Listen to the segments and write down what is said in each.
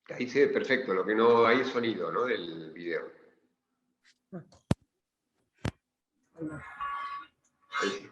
Ahí se ve perfecto, lo que no hay es sonido, ¿no? Del video. Ahí sí.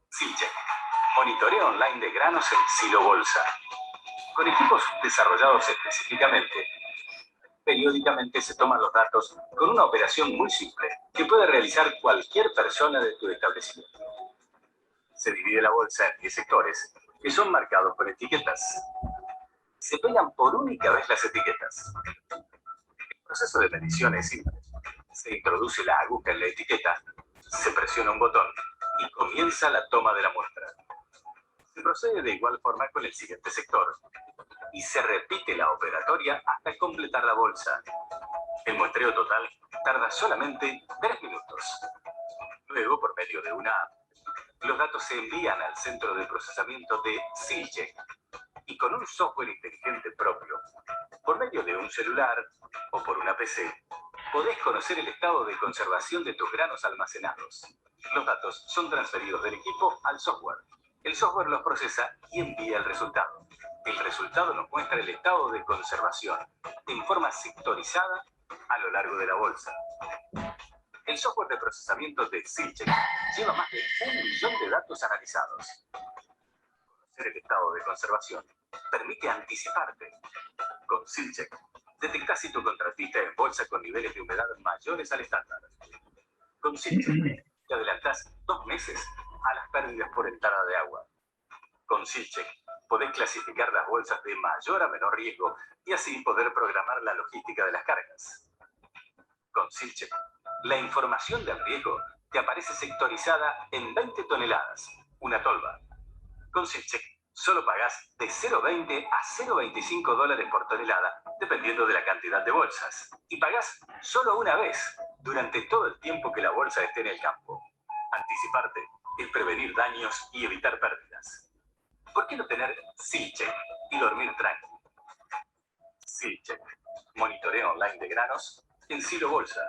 SILCHEC, monitoreo online de granos en silo bolsa. Con equipos desarrollados específicamente, periódicamente se toman los datos con una operación muy simple que puede realizar cualquier persona de tu establecimiento. Se divide la bolsa en 10 sectores que son marcados con etiquetas. Se pegan por única vez las etiquetas. El proceso de medición es simple. Se introduce la aguja en la etiqueta, se presiona un botón y comienza la toma de la muestra. Se procede de igual forma con el siguiente sector y se repite la operatoria hasta completar la bolsa. El muestreo total tarda solamente 3 minutos. Luego, por medio de una app, los datos se envían al centro de procesamiento de SILCHEC y con un software inteligente propio, por medio de un celular o por una PC, podés conocer el estado de conservación de tus granos almacenados. Los datos son transferidos del equipo al software. El software los procesa y envía el resultado. El resultado nos muestra el estado de conservación en forma sectorizada a lo largo de la bolsa. El software de procesamiento de SILCHEC lleva más de 1 millón de datos analizados. Conocer el estado de conservación permite anticiparte. Con SILCHEC, detectás si tu contratista embolsa con niveles de humedad mayores al estándar. Con SILCHEC, te adelantás 2 meses a las pérdidas por entrada de agua. Con SILCHEC, podés clasificar las bolsas de mayor a menor riesgo y así poder programar la logística de las cargas. Con SILCHEC, la información del riesgo te aparece sectorizada en 20 toneladas, una tolva. Con SILCHEC, solo pagás de 0,20 a 0,25 dólares por tonelada, dependiendo de la cantidad de bolsas. Y pagás solo una vez, durante todo el tiempo que la bolsa esté en el campo. Anticiparte es prevenir daños y evitar pérdidas. ¿Por qué no tener SILCHEC y dormir tranquilo? SILCHEC, monitoreo online de granos en silo bolsa.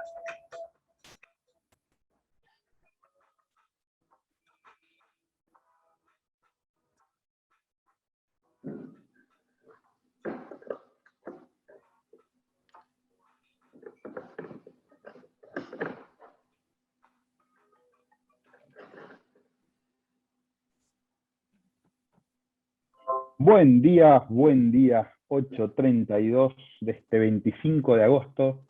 Buen día, 8:32 de este 25 de agosto,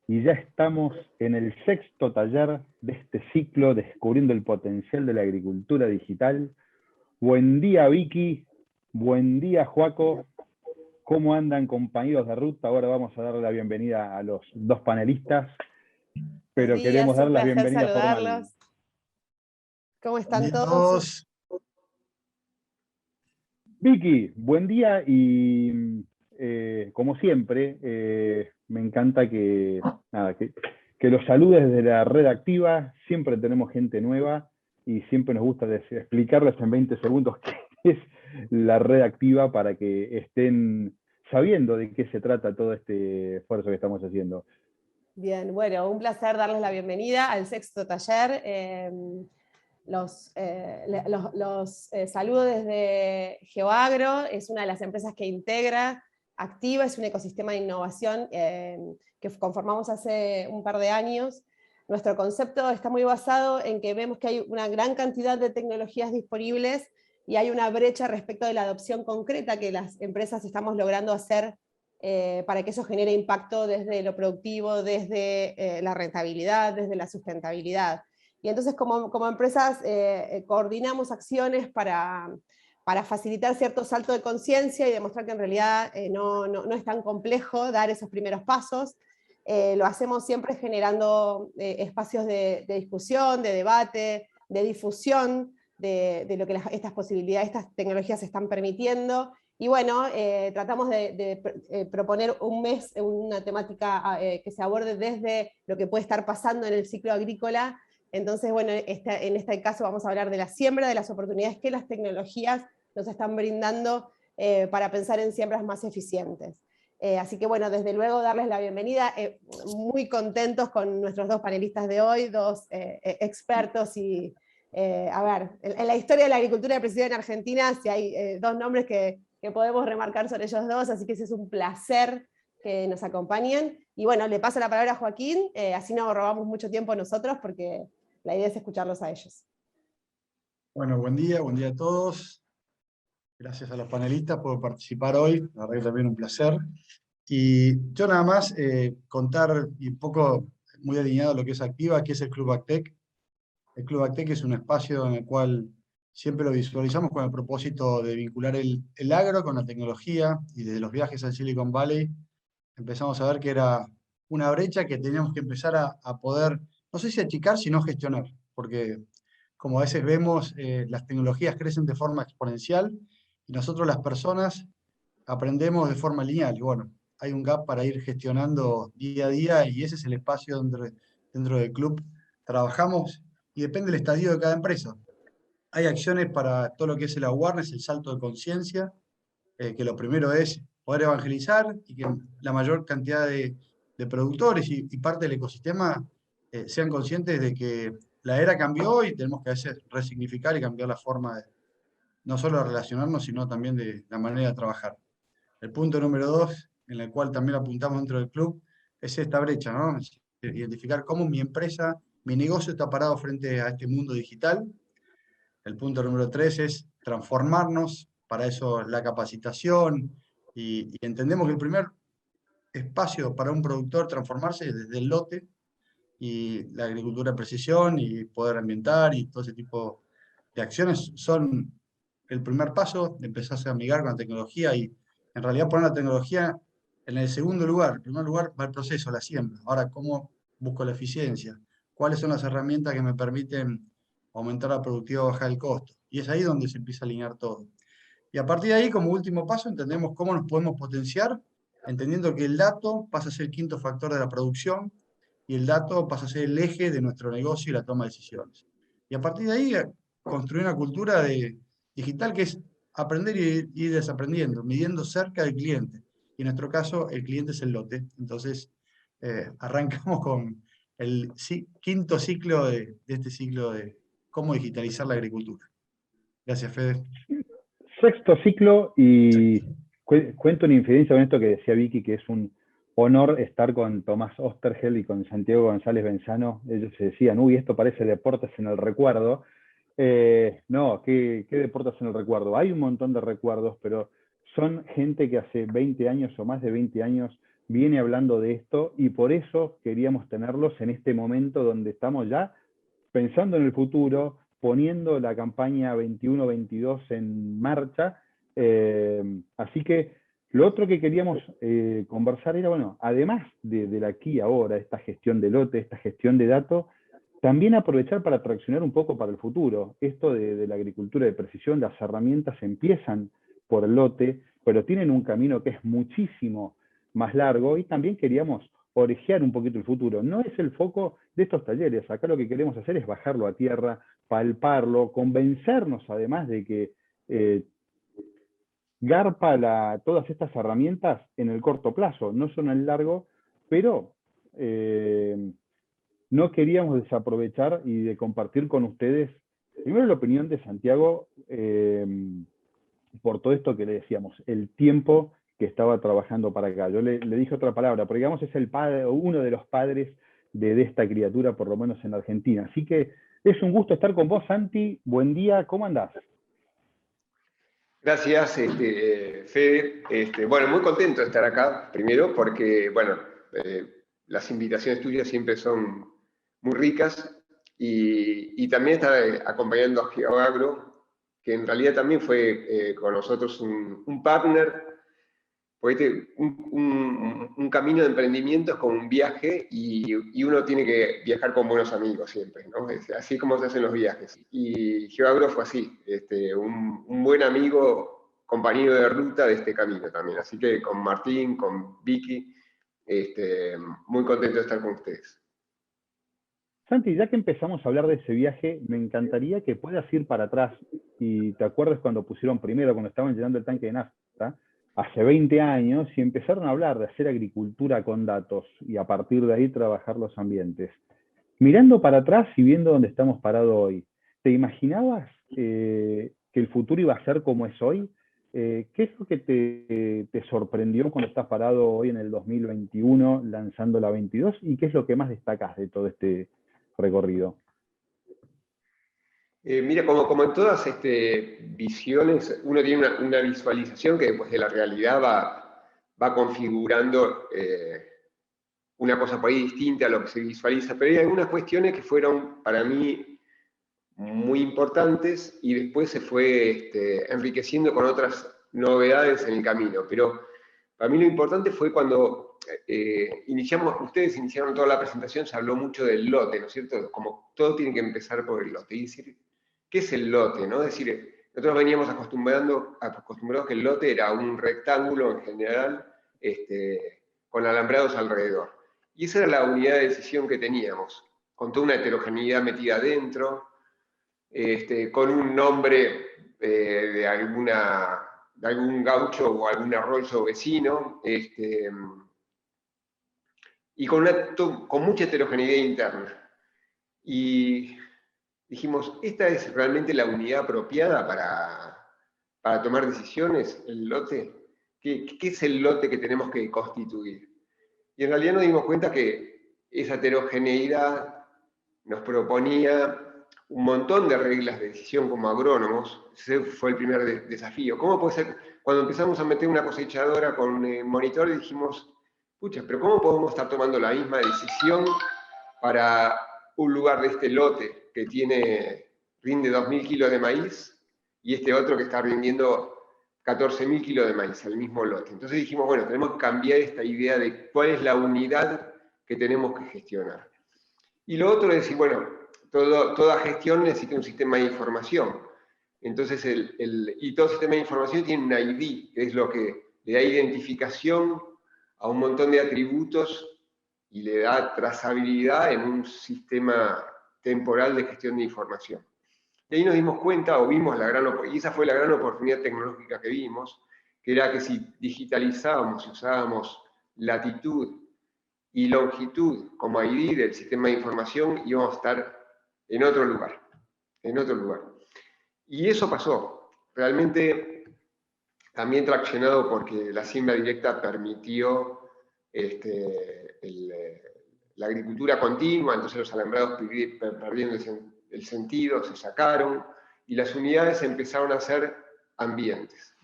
y ya estamos en el 6º taller de este ciclo Descubriendo el Potencial de la Agricultura Digital. Buen día, Vicky, buen día, Joaco. ¿Cómo andan, compañeros de ruta? Ahora vamos a darle la bienvenida a los 2 panelistas, pero queremos dar la bienvenida formal. ¿Cómo Buen día están a todos? todos. Vicky, buen día y como siempre, me encanta nada, que los saludes desde la red activa. Siempre tenemos gente nueva y siempre nos gusta explicarles en 20 segundos qué es la red activa para que estén sabiendo de qué se trata todo este esfuerzo que estamos haciendo. Bien, bueno, un placer darles la bienvenida al sexto taller. Los saludo desde GeoAgro, es una de las empresas que integra Activa, es un ecosistema de innovación que conformamos hace un par de años. Nuestro concepto está muy basado en que vemos que hay una gran cantidad de tecnologías disponibles y hay una brecha respecto de la adopción concreta que las empresas estamos logrando hacer para que eso genere impacto desde lo productivo, desde la rentabilidad, desde la sustentabilidad. Y entonces como empresas coordinamos acciones para facilitar cierto salto de conciencia y demostrar que en realidad no es tan complejo dar esos primeros pasos. Lo hacemos siempre generando espacios de discusión, de debate, de difusión de lo que estas posibilidades, estas tecnologías están permitiendo. Y bueno, tratamos de proponer un mes una temática que se aborde desde lo que puede estar pasando en el ciclo agrícola. Entonces, bueno, en este caso vamos a hablar de la siembra, de las oportunidades que las tecnologías nos están brindando para pensar en siembras más eficientes. Así que bueno, desde luego darles la bienvenida, muy contentos con nuestros dos panelistas de hoy, dos expertos y, a ver, en la historia de la agricultura de precisión en Argentina, si hay dos nombres que podemos remarcar sobre ellos dos, así que ese es un placer que nos acompañen. Y bueno, le paso la palabra a Joaquín, así no robamos mucho tiempo nosotros, porque la idea es escucharlos a ellos. Bueno, buen día a todos. Gracias a los panelistas por participar hoy, la verdad que también un placer. Y yo nada más contar, y un poco muy alineado a lo que es Activa, que es el Club Actec. El Club Actec es un espacio en el cual siempre lo visualizamos con el propósito de vincular el agro con la tecnología, y desde los viajes al Silicon Valley empezamos a ver que era una brecha que teníamos que empezar a poder, no sé si achicar, sino gestionar, porque como a veces vemos, las tecnologías crecen de forma exponencial y nosotros las personas aprendemos de forma lineal. Y bueno, hay un gap para ir gestionando día a día y ese es el espacio donde dentro del club trabajamos y depende del estadio de cada empresa. Hay acciones para todo lo que es el awareness, el salto de conciencia, que lo primero es poder evangelizar y que la mayor cantidad de productores y parte del ecosistema sean conscientes de que la era cambió y tenemos que a veces resignificar y cambiar la forma de no solo de relacionarnos, sino también de la manera de trabajar. El punto número 2, en el cual también apuntamos dentro del club, es esta brecha, ¿no? Es identificar cómo mi empresa, mi negocio está parado frente a este mundo digital. El punto número 3 es transformarnos, para eso la capacitación, y entendemos que el primer espacio para un productor transformarse es desde el lote, y la agricultura de precisión y poder ambiental y todo ese tipo de acciones son el primer paso de empezarse a amigar con la tecnología y en realidad poner la tecnología en el segundo lugar. En primer lugar va el proceso, la siembra. Ahora, ¿cómo busco la eficiencia? ¿Cuáles son las herramientas que me permiten aumentar la productividad o bajar el costo? Y es ahí donde se empieza a alinear todo. Y a partir de ahí, como último paso, entendemos cómo nos podemos potenciar, entendiendo que el dato pasa a ser el quinto factor de la producción y el dato pasa a ser el eje de nuestro negocio y la toma de decisiones. Y a partir de ahí, construir una cultura digital que es aprender y ir desaprendiendo, midiendo cerca del cliente. Y en nuestro caso, el cliente es el lote. Entonces, arrancamos con el quinto ciclo de este ciclo de cómo digitalizar la agricultura. Gracias, Fede. Sexto ciclo y Exacto. cuento una infidencia con esto que decía Vicky, que es un honor estar con Tomás Osterhel y con Santiago González Benzano. Ellos se decían, uy, esto parece deportes en el recuerdo. No, ¿qué deportes en el recuerdo? Hay un montón de recuerdos, pero son gente que hace 20 años o más de 20 años viene hablando de esto y por eso queríamos tenerlos en este momento donde estamos ya pensando en el futuro, poniendo la campaña 21-22 en marcha. Así que lo otro que queríamos conversar era, bueno, además del aquí y ahora, esta gestión de lote, esta gestión de datos, También aprovechar para traccionar un poco para el futuro. Esto de la agricultura de precisión, las herramientas empiezan por el lote, pero tienen un camino que es muchísimo más largo y también queríamos orejear un poquito el futuro. No es el foco de estos talleres. Acá lo que queremos hacer es bajarlo a tierra, palparlo, convencernos además de que garpa todas estas herramientas en el corto plazo, no son en el largo, pero no queríamos desaprovechar y de compartir con ustedes, primero la opinión de Santiago, por todo esto que le decíamos, el tiempo que estaba trabajando para acá. Yo le dije otra palabra, pero digamos es el padre, uno de los padres de esta criatura, por lo menos en Argentina. Así que es un gusto estar con vos, Santi. Buen día, ¿cómo andás? Gracias, Fede. Bueno, muy contento de estar acá, primero, porque, bueno, las invitaciones tuyas siempre son muy ricas, y también estar acompañando a GeoAgro, que en realidad también fue con nosotros un partner, porque un camino de emprendimiento es como un viaje, y uno tiene que viajar con buenos amigos siempre, ¿no? Es así como se hacen los viajes. Y GeoAgro fue así, un buen amigo, compañero de ruta de este camino también. Así que con Martín, con Vicky, muy contento de estar con ustedes. Santi, ya que empezamos a hablar de ese viaje, me encantaría que puedas ir para atrás y te acuerdes cuando pusieron primero, cuando estaban llenando el tanque de nafta, hace 20 años, y empezaron a hablar de hacer agricultura con datos y a partir de ahí trabajar los ambientes. Mirando para atrás y viendo dónde estamos parados hoy, ¿te imaginabas que el futuro iba a ser como es hoy? ¿Qué es lo que te sorprendió cuando estás parado hoy en el 2021 lanzando la 22? ¿Y qué es lo que más destacas de todo este recorrido? Mira, como en todas visiones, uno tiene una visualización que después de la realidad va configurando una cosa por ahí distinta a lo que se visualiza, pero hay algunas cuestiones que fueron para mí muy importantes y después se fue enriqueciendo con otras novedades en el camino. Pero para mí lo importante fue cuando ustedes iniciaron toda la presentación, se habló mucho del lote, ¿no es cierto? Como todo tiene que empezar por el lote. Y decir, ¿qué es el lote? ¿No? Es decir, nosotros veníamos acostumbrados que el lote era un rectángulo en general, con alambrados alrededor. Y esa era la unidad de decisión que teníamos, con toda una heterogeneidad metida adentro, con un nombre de algún gaucho o algún arroyo vecino, y con mucha heterogeneidad interna. Y dijimos, ¿esta es realmente la unidad apropiada para tomar decisiones, el lote? ¿Qué es el lote que tenemos que constituir? Y en realidad nos dimos cuenta que esa heterogeneidad nos proponía un montón de reglas de decisión como agrónomos. Ese fue el primer desafío. ¿Cómo puede ser? Cuando empezamos a meter una cosechadora con monitor, dijimos, pucha, pero ¿cómo podemos estar tomando la misma decisión para un lugar de este lote que rinde 2.000 kilos de maíz y este otro que está rindiendo 14.000 kilos de maíz, al mismo lote? Entonces dijimos, bueno, tenemos que cambiar esta idea de cuál es la unidad que tenemos que gestionar. Y lo otro es decir, bueno, toda gestión necesita un sistema de información. Entonces, y todo sistema de información tiene un ID, que es lo que le da identificación a un montón de atributos y le da trazabilidad en un sistema temporal de gestión de información. Y ahí nos dimos cuenta, o vimos y esa fue la gran oportunidad tecnológica que vimos, que era que si digitalizábamos y usábamos latitud y longitud como ID del sistema de información, íbamos a estar en otro lugar, Y eso pasó, realmente también traccionado porque la siembra directa permitió la agricultura continua, entonces los alambrados perdiendo el sentido, se sacaron, y las unidades empezaron a ser ambientes.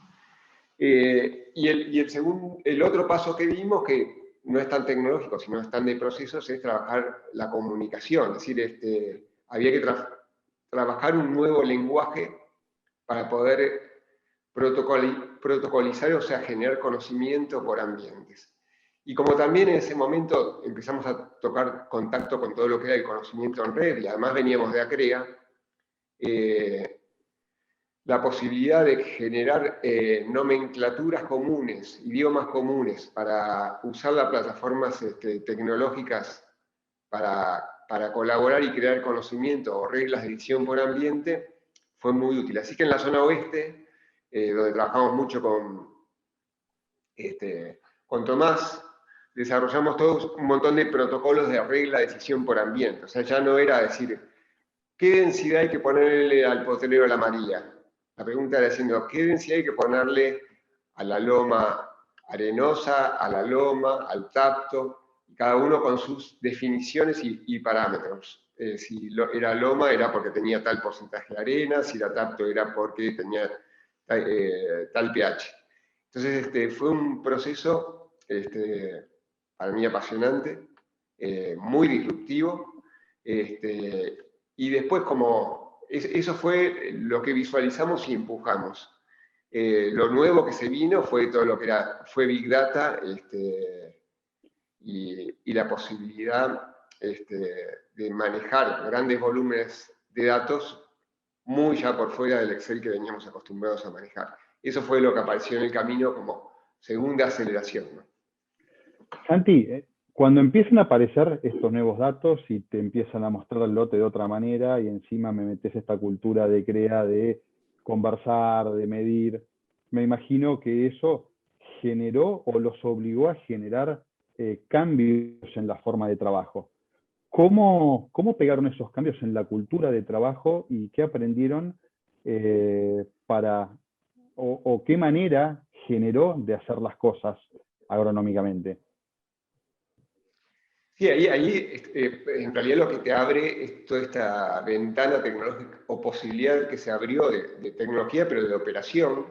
Y el otro paso que vimos, que no es tan tecnológico, sino es tan de procesos, es trabajar la comunicación. Es decir, había que trabajar un nuevo lenguaje para poder protocolizar, o sea, generar conocimiento por ambientes. Y como también en ese momento empezamos a tocar contacto con todo lo que era el conocimiento en red, y además veníamos de ACREA, la posibilidad de generar nomenclaturas comunes, idiomas comunes, para usar las plataformas tecnológicas para colaborar y crear conocimiento o reglas de edición por ambiente, fue muy útil. Así que en la zona oeste, donde trabajamos mucho con Tomás, desarrollamos todos un montón de protocolos de regla de decisión por ambiente. O sea, ya no era decir, ¿qué densidad hay que ponerle al potrero La María? La pregunta era diciendo, ¿qué densidad hay que ponerle a la loma arenosa, a la loma, al tapto? Cada uno con sus definiciones y parámetros. Si era loma era porque tenía tal porcentaje de arena, si era tapto era porque tenía tal pH. Entonces fue un proceso para mí apasionante, muy disruptivo, y después eso fue lo que visualizamos y empujamos. Lo nuevo que se vino fue todo lo que fue Big Data, y la posibilidad de manejar grandes volúmenes de datos muy ya por fuera del Excel que veníamos acostumbrados a manejar. Eso fue lo que apareció en el camino como segunda aceleración, ¿no? Santi, cuando empiezan a aparecer estos nuevos datos y te empiezan a mostrar el lote de otra manera y encima me metes esta cultura de CREA, de conversar, de medir, me imagino que eso generó o los obligó a generar cambios en la forma de trabajo. ¿Cómo pegaron esos cambios en la cultura de trabajo y qué aprendieron o qué manera generó de hacer las cosas agronómicamente? Sí, ahí en realidad lo que te abre es toda esta ventana tecnológica o posibilidad que se abrió de tecnología, pero de operación,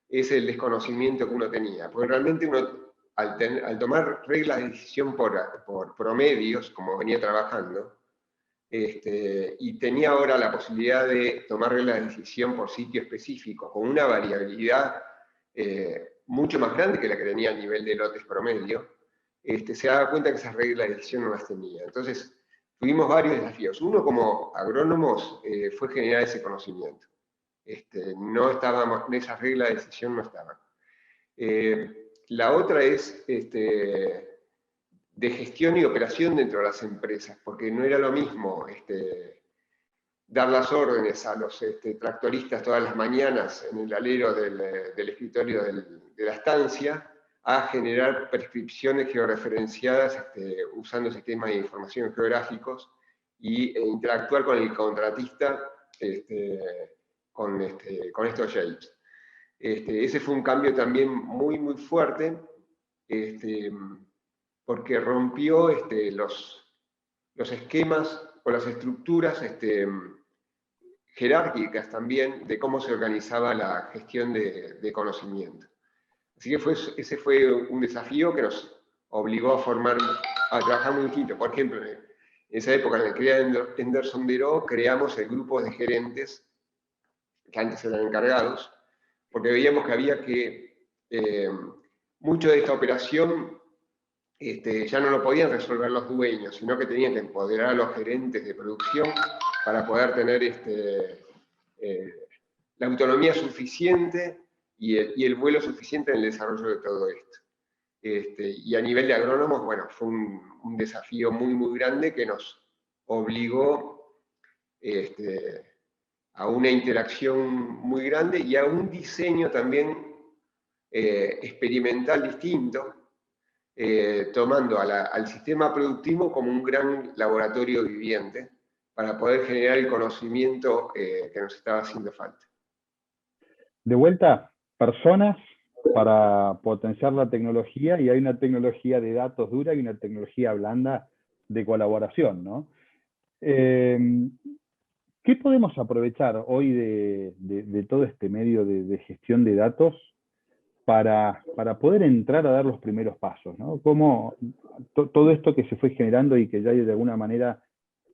es el desconocimiento que uno tenía. Porque realmente uno, al tomar reglas de decisión por promedios, como venía trabajando, y tenía ahora la posibilidad de tomar reglas de decisión por sitio específico, con una variabilidad mucho más grande que la que tenía a nivel de lotes promedio, se daba cuenta que esas reglas de decisión no las tenía. Entonces, tuvimos varios desafíos. Uno, como agrónomos, fue generar ese conocimiento. No estábamos, en esas reglas de decisión no estaban. La otra es de gestión y operación dentro de las empresas, porque no era lo mismo dar las órdenes a los tractoristas todas las mañanas en el alero del escritorio de la estancia, a generar prescripciones georreferenciadas usando sistemas de información geográficos e interactuar con el contratista con estos shapes. Ese fue un cambio también muy, muy fuerte, porque rompió los esquemas o las estructuras jerárquicas también de cómo se organizaba la gestión de conocimiento. Así que ese fue un desafío que nos obligó a trabajar muy distinto. Por ejemplo, en esa época en la que crea Henderson Deró, creamos el grupo de gerentes que antes eran encargados, porque veíamos que había que, mucho de esta operación ya no lo podían resolver los dueños, sino que tenían que empoderar a los gerentes de producción para poder tener la autonomía suficiente y el vuelo suficiente en el desarrollo de todo esto. Y a nivel de agrónomos, bueno, fue un desafío muy, muy grande que nos obligó a una interacción muy grande y a un diseño también experimental distinto, tomando al sistema productivo como un gran laboratorio viviente para poder generar el conocimiento que nos estaba haciendo falta. De vuelta, personas para potenciar la tecnología, y hay una tecnología de datos dura y una tecnología blanda de colaboración, ¿no? ¿Qué podemos aprovechar hoy de todo este medio de gestión de datos para poder entrar a dar los primeros pasos, ¿no? Cómo todo esto que se fue generando y que ya hay de alguna manera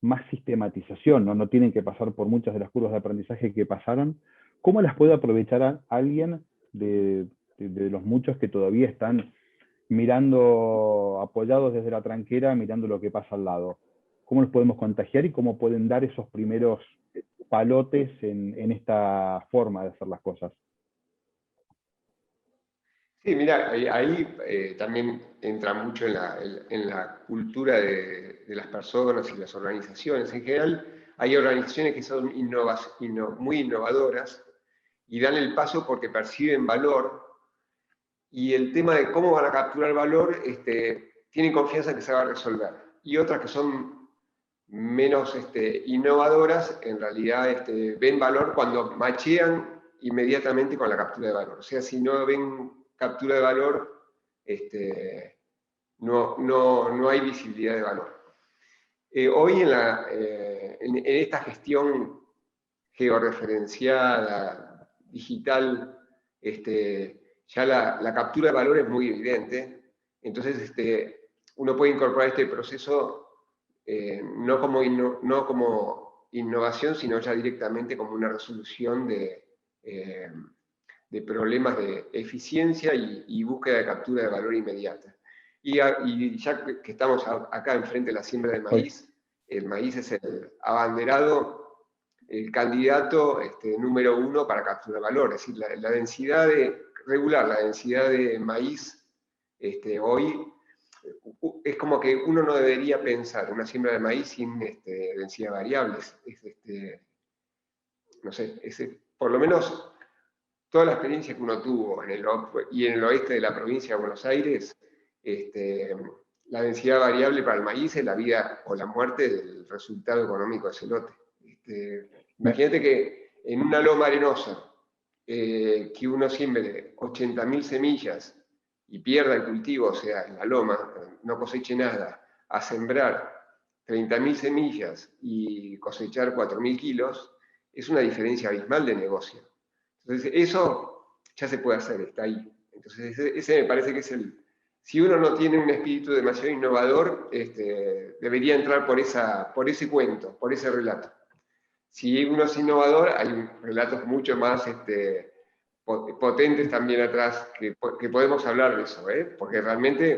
más sistematización, ¿no? No tienen que pasar por muchas de las curvas de aprendizaje que pasaron. ¿Cómo las puede aprovechar alguien de los muchos que todavía están mirando, apoyados desde la tranquera, mirando lo que pasa al lado. ¿Cómo nos podemos contagiar y cómo pueden dar esos primeros palotes en esta forma de hacer las cosas? Sí, mira, ahí también entra mucho en la cultura de las personas y las organizaciones. En general, hay organizaciones que son muy innovadoras y dan el paso porque perciben valor, y el tema de cómo van a capturar valor, tienen confianza en que se va a resolver. Y otras que son menos innovadoras, en realidad ven valor cuando machean inmediatamente con la captura de valor. O sea, si no ven captura de valor, no hay visibilidad de valor. Hoy en esta gestión georreferenciada, digital, ya la captura de valor es muy evidente. Entonces, uno puede incorporar este proceso no como innovación, sino ya directamente como una resolución de problemas de eficiencia y búsqueda de captura de valor inmediata. Y ya que estamos acá enfrente de la siembra de maíz, el maíz es el abanderado, el candidato número 1 para capturar valor. Es decir, la densidad regular, la densidad de maíz hoy es como que uno no debería pensar una siembra de maíz sin densidad variable. No sé, por lo menos toda la experiencia que uno tuvo en el oeste de la provincia de Buenos Aires, la densidad variable para el maíz es la vida o la muerte del resultado económico de ese lote. Imagínate que en una loma arenosa, que uno siembre 80.000 semillas y pierda el cultivo, o sea, en la loma, no coseche nada, a sembrar 30.000 semillas y cosechar 4.000 kilos, es una diferencia abismal de negocio. Entonces, eso ya se puede hacer, está ahí. Entonces, ese me parece que es si uno no tiene un espíritu demasiado innovador, debería entrar por ese cuento, por ese relato. Si uno es innovador, hay relatos mucho más potentes también atrás, que podemos hablar de eso, porque realmente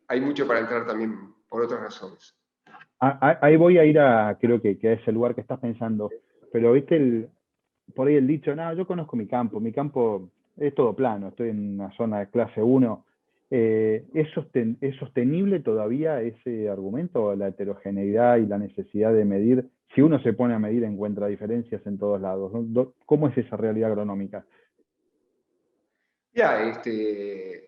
hay mucho para entrar también por otras razones. Ahí voy a ir creo que a ese lugar que estás pensando, pero viste por ahí el dicho, no, yo conozco mi campo es todo plano, estoy en una zona de clase 1. ¿Es sostenible todavía ese argumento, la heterogeneidad y la necesidad de medir? Si uno se pone a medir, encuentra diferencias en todos lados, ¿no? ¿Cómo es esa realidad agronómica? Ya,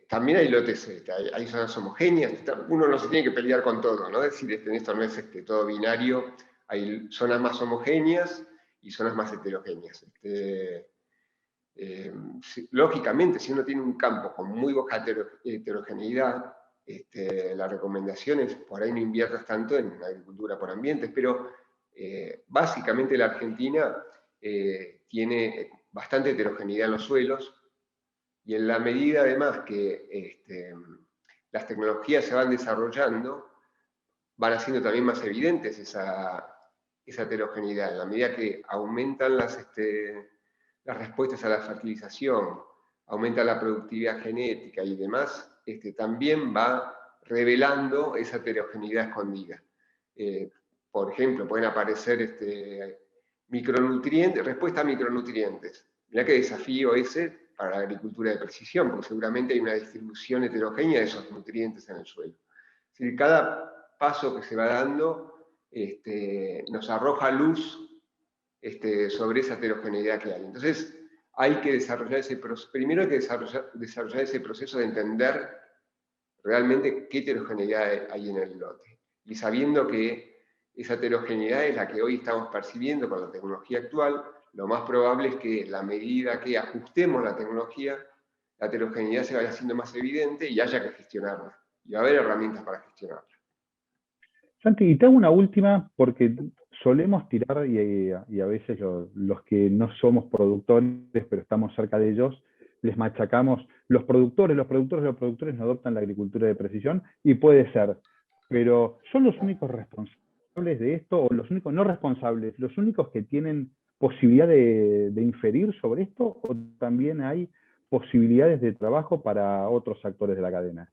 también hay lotes, hay zonas homogéneas, uno no se tiene que pelear con todo, ¿no? Es decir, esto no es todo binario, hay zonas más homogéneas y zonas más heterogéneas. Lógicamente, si uno tiene un campo con muy baja heterogeneidad, la recomendación es por ahí no inviertas tanto en agricultura por ambientes, pero básicamente la Argentina tiene bastante heterogeneidad en los suelos, y en la medida además que las tecnologías se van desarrollando, van haciendo también más evidentes esa heterogeneidad. En la medida que aumentan las respuestas a la fertilización, aumenta la productividad genética y demás, también va revelando esa heterogeneidad escondida. Por ejemplo, pueden aparecer micronutrientes, respuesta a micronutrientes. Mirá qué desafío ese para la agricultura de precisión, porque seguramente hay una distribución heterogénea de esos nutrientes en el suelo. Es decir, cada paso que se va dando nos arroja luz sobre esa heterogeneidad que hay. Entonces, hay que desarrollar primero hay que desarrollar ese proceso de entender realmente qué heterogeneidad hay en el lote. Y sabiendo que esa heterogeneidad es la que hoy estamos percibiendo con la tecnología actual, lo más probable es que a medida que ajustemos la tecnología, la heterogeneidad se vaya haciendo más evidente y haya que gestionarla. Y va a haber herramientas para gestionarla. Santi, y te hago una última, porque solemos tirar, y a veces los que no somos productores, pero estamos cerca de ellos, les machacamos, los productores no adoptan la agricultura de precisión, y puede ser, pero ¿son los únicos responsables de esto, o los únicos no responsables, los únicos que tienen posibilidad de inferir sobre esto, o también hay posibilidades de trabajo para otros actores de la cadena,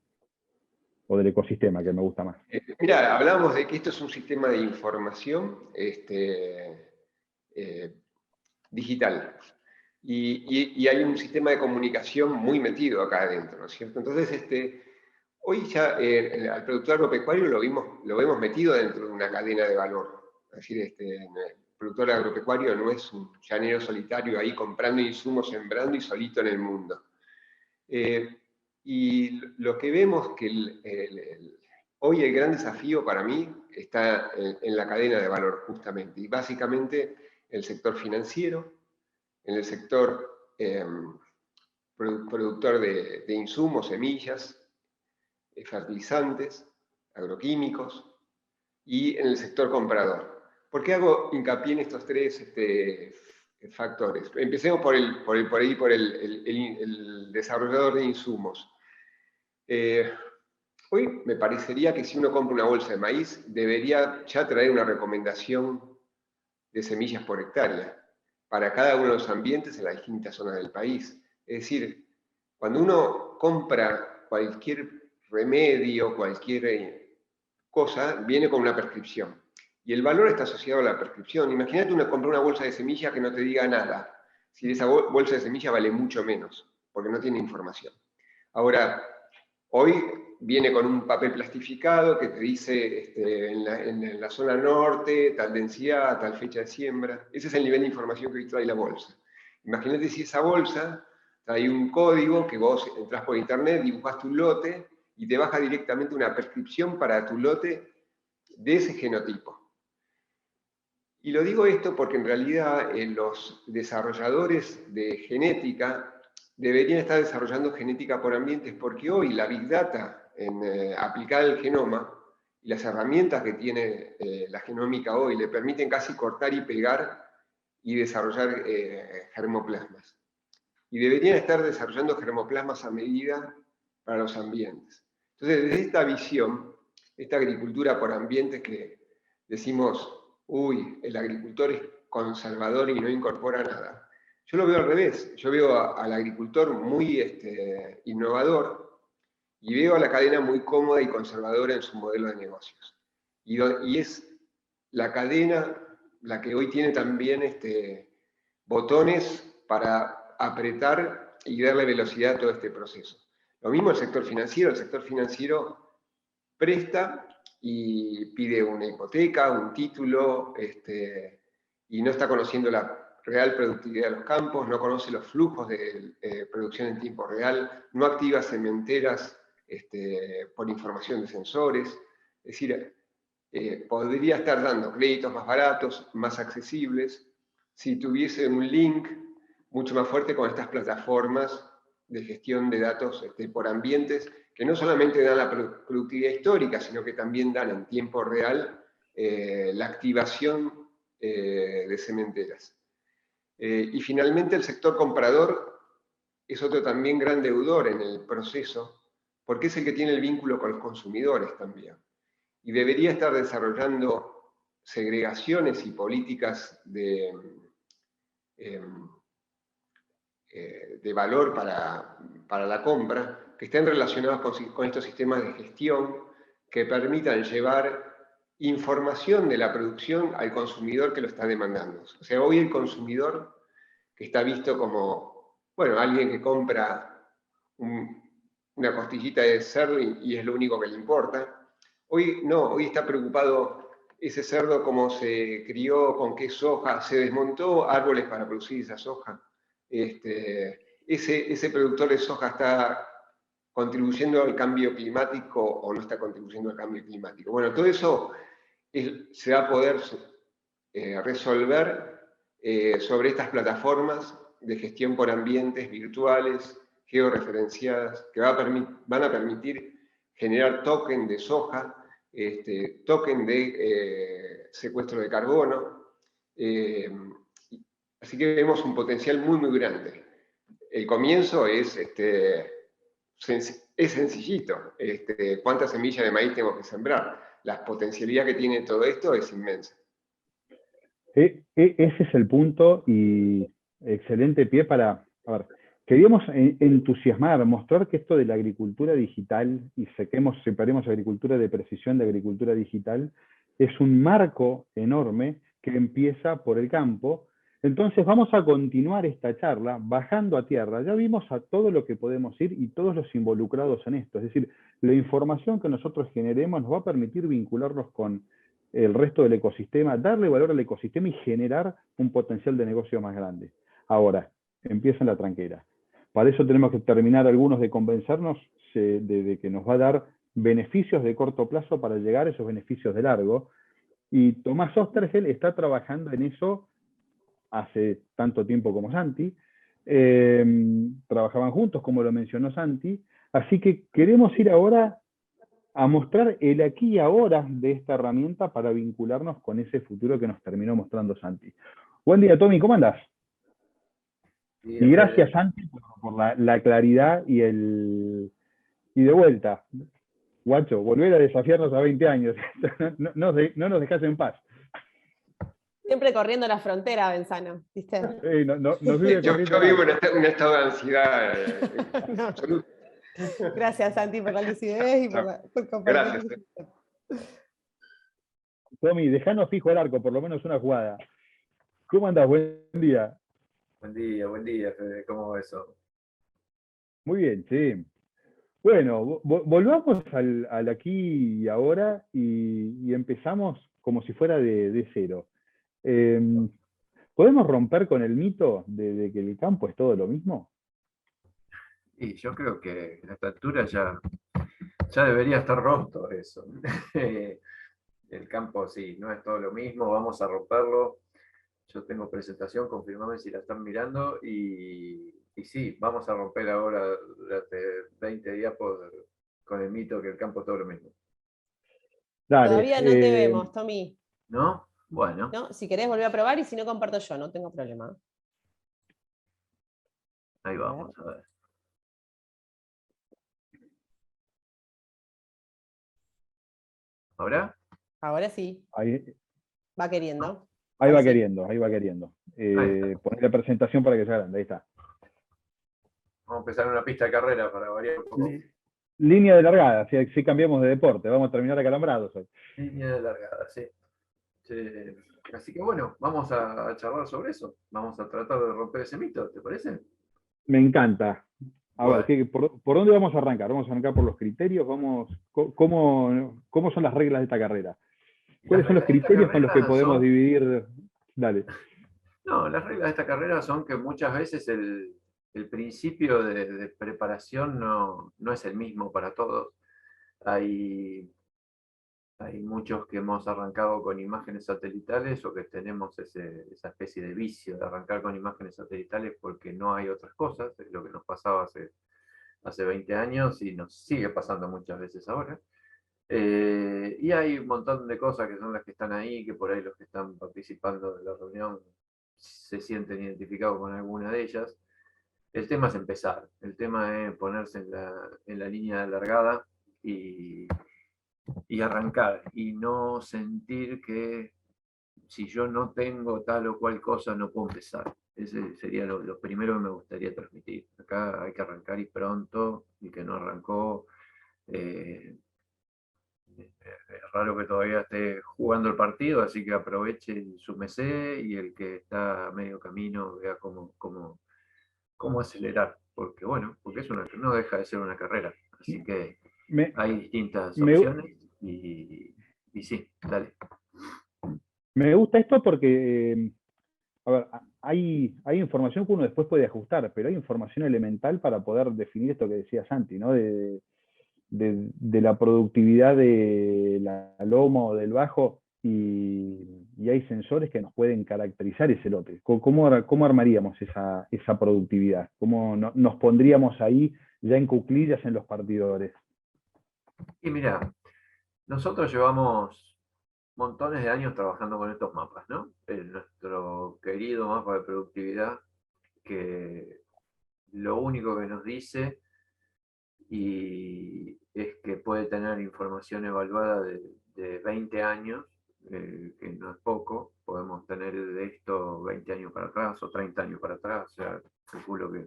o del ecosistema, que me gusta más. Mira, hablábamos de que esto es un sistema de información digital. Y hay un sistema de comunicación muy metido acá adentro, ¿no es cierto? Entonces, hoy ya al productor agropecuario lo vemos metido dentro de una cadena de valor. Es decir, el productor agropecuario no es un llanero solitario ahí comprando insumos, sembrando y solito en el mundo. Y lo que vemos que hoy el gran desafío para mí está en la cadena de valor justamente, y básicamente el sector financiero, en el sector productor de insumos, semillas, fertilizantes, agroquímicos, y en el sector comprador. ¿Por qué hago hincapié en estos tres factores? Empecemos por el desarrollador de insumos. Hoy me parecería que si uno compra una bolsa de maíz, debería ya traer una recomendación de semillas por hectárea para cada uno de los ambientes en las distintas zonas del país. Es decir, cuando uno compra cualquier remedio, cualquier cosa, viene con una prescripción. Y el valor está asociado a la prescripción. Imagínate uno compra una bolsa de semilla que no te diga nada. Si esa bolsa de semilla vale mucho menos, porque no tiene información. Ahora, hoy viene con un papel plastificado que te dice en la zona norte, tal densidad, tal fecha de siembra. Ese es el nivel de información que hoy trae la bolsa. Imagínate si esa bolsa trae un código que vos entras por internet, dibujás tu lote y te baja directamente una prescripción para tu lote de ese genotipo. Y lo digo esto porque en realidad los desarrolladores de genética deberían estar desarrollando genética por ambientes, porque hoy la Big Data aplicada al genoma y las herramientas que tiene la genómica hoy le permiten casi cortar y pegar y desarrollar germoplasmas. Y deberían estar desarrollando germoplasmas a medida para los ambientes. Entonces, desde esta visión, esta agricultura por ambientes que decimos, uy, el agricultor es conservador y no incorpora nada. Yo lo veo al revés. Yo veo al agricultor muy innovador y veo a la cadena muy cómoda y conservadora en su modelo de negocios. Y es la cadena la que hoy tiene también botones para apretar y darle velocidad a todo este proceso. Lo mismo el sector financiero presta y pide una hipoteca, un título, y no está conociendo la real productividad de los campos, no conoce los flujos de producción en tiempo real, no activa sementeras por información de sensores. Es decir, podría estar dando créditos más baratos, más accesibles, si tuviese un link mucho más fuerte con estas plataformas de gestión de datos por ambientes, que no solamente dan la productividad histórica, sino que también dan en tiempo real la activación de sementeras. Y finalmente el sector comprador es otro también gran deudor en el proceso, porque es el que tiene el vínculo con los consumidores también. Y debería estar desarrollando segregaciones y políticas de valor para la compra, que estén relacionados con estos sistemas de gestión que permitan llevar información de la producción al consumidor que lo está demandando. O sea, hoy el consumidor, que está visto como, bueno, alguien que compra una costillita de cerdo y es lo único que le importa, hoy no, hoy está preocupado ese cerdo cómo se crió, con qué soja, se desmontó árboles para producir esa soja. Ese productor de soja está contribuyendo al cambio climático o no está contribuyendo al cambio climático. Bueno, todo eso se va a poder resolver sobre estas plataformas de gestión por ambientes virtuales, georreferenciadas, que van a permitir generar token de soja, token de secuestro de carbono. Así que vemos un potencial muy, muy grande. El comienzo es sencillito. ¿Cuántas semillas de maíz tengo que sembrar? La potencialidad que tiene todo esto es inmensa. Ese es el punto y excelente pie para... A ver, queríamos entusiasmar, mostrar que esto de la agricultura digital, y separemos agricultura de precisión de agricultura digital, es un marco enorme que empieza por el campo. Entonces vamos a continuar esta charla bajando a tierra. Ya vimos a todo lo que podemos ir y todos los involucrados en esto. Es decir, la información que nosotros generemos nos va a permitir vincularnos con el resto del ecosistema, darle valor al ecosistema y generar un potencial de negocio más grande. Ahora, empieza la tranquera. Para eso tenemos que terminar algunos de convencernos de que nos va a dar beneficios de corto plazo para llegar a esos beneficios de largo. Y Tomás Osterhel está trabajando en eso hace tanto tiempo como Santi. Trabajaban juntos, como lo mencionó Santi. Así que queremos ir ahora a mostrar el aquí y ahora de esta herramienta para vincularnos con ese futuro que nos terminó mostrando Santi. Buen día, Tommy, ¿cómo andás? Bien, Y gracias, Santi, por la claridad y de vuelta. Guacho, volver a desafiarnos a 20 años. No nos dejás en paz. Siempre corriendo la frontera, Benzano, ¿viste? Nos vive Yo corriendo vivo en un estado de ansiedad No. absoluta. Gracias, Santi, por la lucidez y por compartir. Gracias. Tommy, dejanos fijo el arco, por lo menos una jugada. ¿Cómo andás? Buen día. buen día, Fede. ¿Cómo va eso? Muy bien, sí. Bueno, volvamos al aquí y ahora y empezamos como si fuera de cero. ¿Podemos romper con el mito de que el campo es todo lo mismo? Y yo creo que a esta altura ya debería estar roto eso. El campo sí, no es todo lo mismo, vamos a romperlo. Yo tengo presentación, confirmame si la están mirando, y sí, vamos a romper ahora durante 20 días con el mito que el campo es todo lo mismo. Dale, Todavía no te vemos, Tommy. ¿No? Bueno. ¿No? Si querés volver a probar y si no comparto yo, no tengo problema. Ahí vamos, a ver. ¿Ahora? Ahora sí. Ahí Va queriendo. va Sí. queriendo. Poner la presentación para que sea grande, ahí está. Vamos a empezar una pista de carrera para variar un poco. Línea de largada, si cambiamos de deporte, vamos a terminar acalambrados hoy. Línea de largada, sí. Así que bueno, vamos a charlar sobre eso. Vamos a tratar de romper ese mito, ¿te parece? Me encanta. A Bueno. ver, ¿por dónde vamos a arrancar? ¿Vamos a arrancar por los criterios? ¿Cómo son las reglas de esta carrera? ¿Cuáles son los criterios con los que podemos dividir? Dale. No, las reglas de esta carrera son que muchas veces el principio de preparación no es el mismo para todos. Hay muchos que hemos arrancado con imágenes satelitales o que tenemos esa especie de vicio de arrancar con imágenes satelitales porque no hay otras cosas, es lo que nos pasaba hace 20 años y nos sigue pasando muchas veces ahora. Y hay un montón de cosas que son las que están ahí, que por ahí los que están participando de la reunión se sienten identificados con alguna de ellas. El tema es empezar, el tema es ponerse en la línea de largada y arrancar, y no sentir que si yo no tengo tal o cual cosa no puedo empezar. Ese sería lo primero que me gustaría transmitir. Acá hay que arrancar y pronto, y que no arrancó. Es raro que todavía esté jugando el partido, así que aproveche y súmese, y el que está a medio camino vea cómo acelerar, porque no deja de ser una carrera, así que hay distintas opciones y sí, dale. Me gusta esto porque, a ver, hay información que uno después puede ajustar, pero hay información elemental para poder definir esto que decía Santi, ¿no? De la productividad de la loma o del bajo, y hay sensores que nos pueden caracterizar ese lote. ¿Cómo armaríamos esa productividad? ¿Cómo nos pondríamos ahí ya en cuclillas en los partidores? Y mira, nosotros llevamos montones de años trabajando con estos mapas, ¿no? Nuestro querido mapa de productividad, que lo único que nos dice y es que puede tener información evaluada de 20 años, que no es poco. Podemos tener de esto 20 años para atrás o 30 años para atrás, o sea, calculo que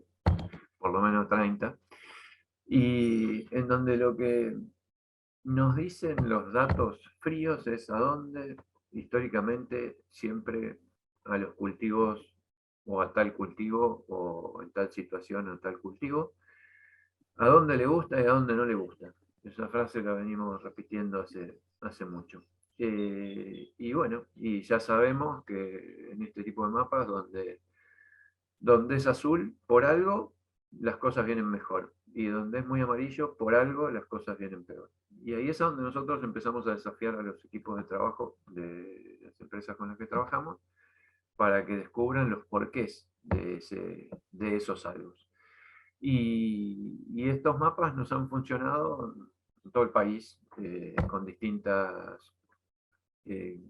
por lo menos 30, y en donde lo que nos dicen los datos fríos es a dónde históricamente siempre a los cultivos o a tal cultivo o en tal situación a tal cultivo, a dónde le gusta y a dónde no le gusta. Esa frase la venimos repitiendo hace mucho. Y bueno, y ya sabemos que en este tipo de mapas donde es azul, por algo, las cosas vienen mejor. Y donde es muy amarillo, por algo, las cosas vienen peor. Y ahí es donde nosotros empezamos a desafiar a los equipos de trabajo de las empresas con las que trabajamos para que descubran los porqués de esos algos. Y estos mapas nos han funcionado en todo el país, con distintas eh,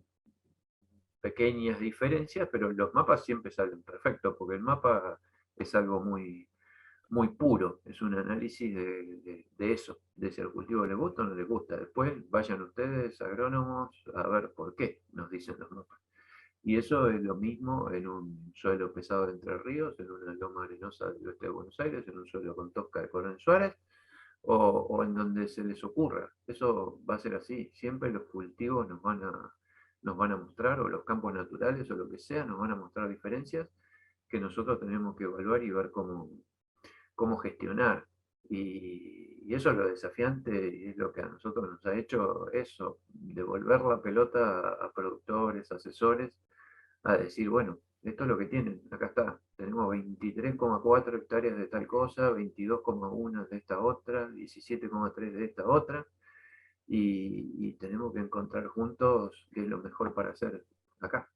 pequeñas diferencias, pero los mapas siempre salen perfectos, porque el mapa es algo muy puro, es un análisis de eso, de si al cultivo le gusta o no le gusta. Después vayan ustedes, agrónomos, a ver por qué nos dicen los mapas. Y eso es lo mismo en un suelo pesado de Entre Ríos, en una loma arenosa del oeste de Buenos Aires, en un suelo con tosca de Coronel Suárez, o en donde se les ocurra. Eso va a ser así. Siempre los cultivos nos van a mostrar, o los campos naturales, o lo que sea, nos van a mostrar diferencias que nosotros tenemos que evaluar y ver cómo gestionar. Y eso es lo desafiante y es lo que a nosotros nos ha hecho eso, devolver la pelota a productores, asesores, a decir, bueno, esto es lo que tienen, acá está, tenemos 23,4 hectáreas de tal cosa, 22,1 de esta otra, 17,3 de esta otra, y tenemos que encontrar juntos qué es lo mejor para hacer acá.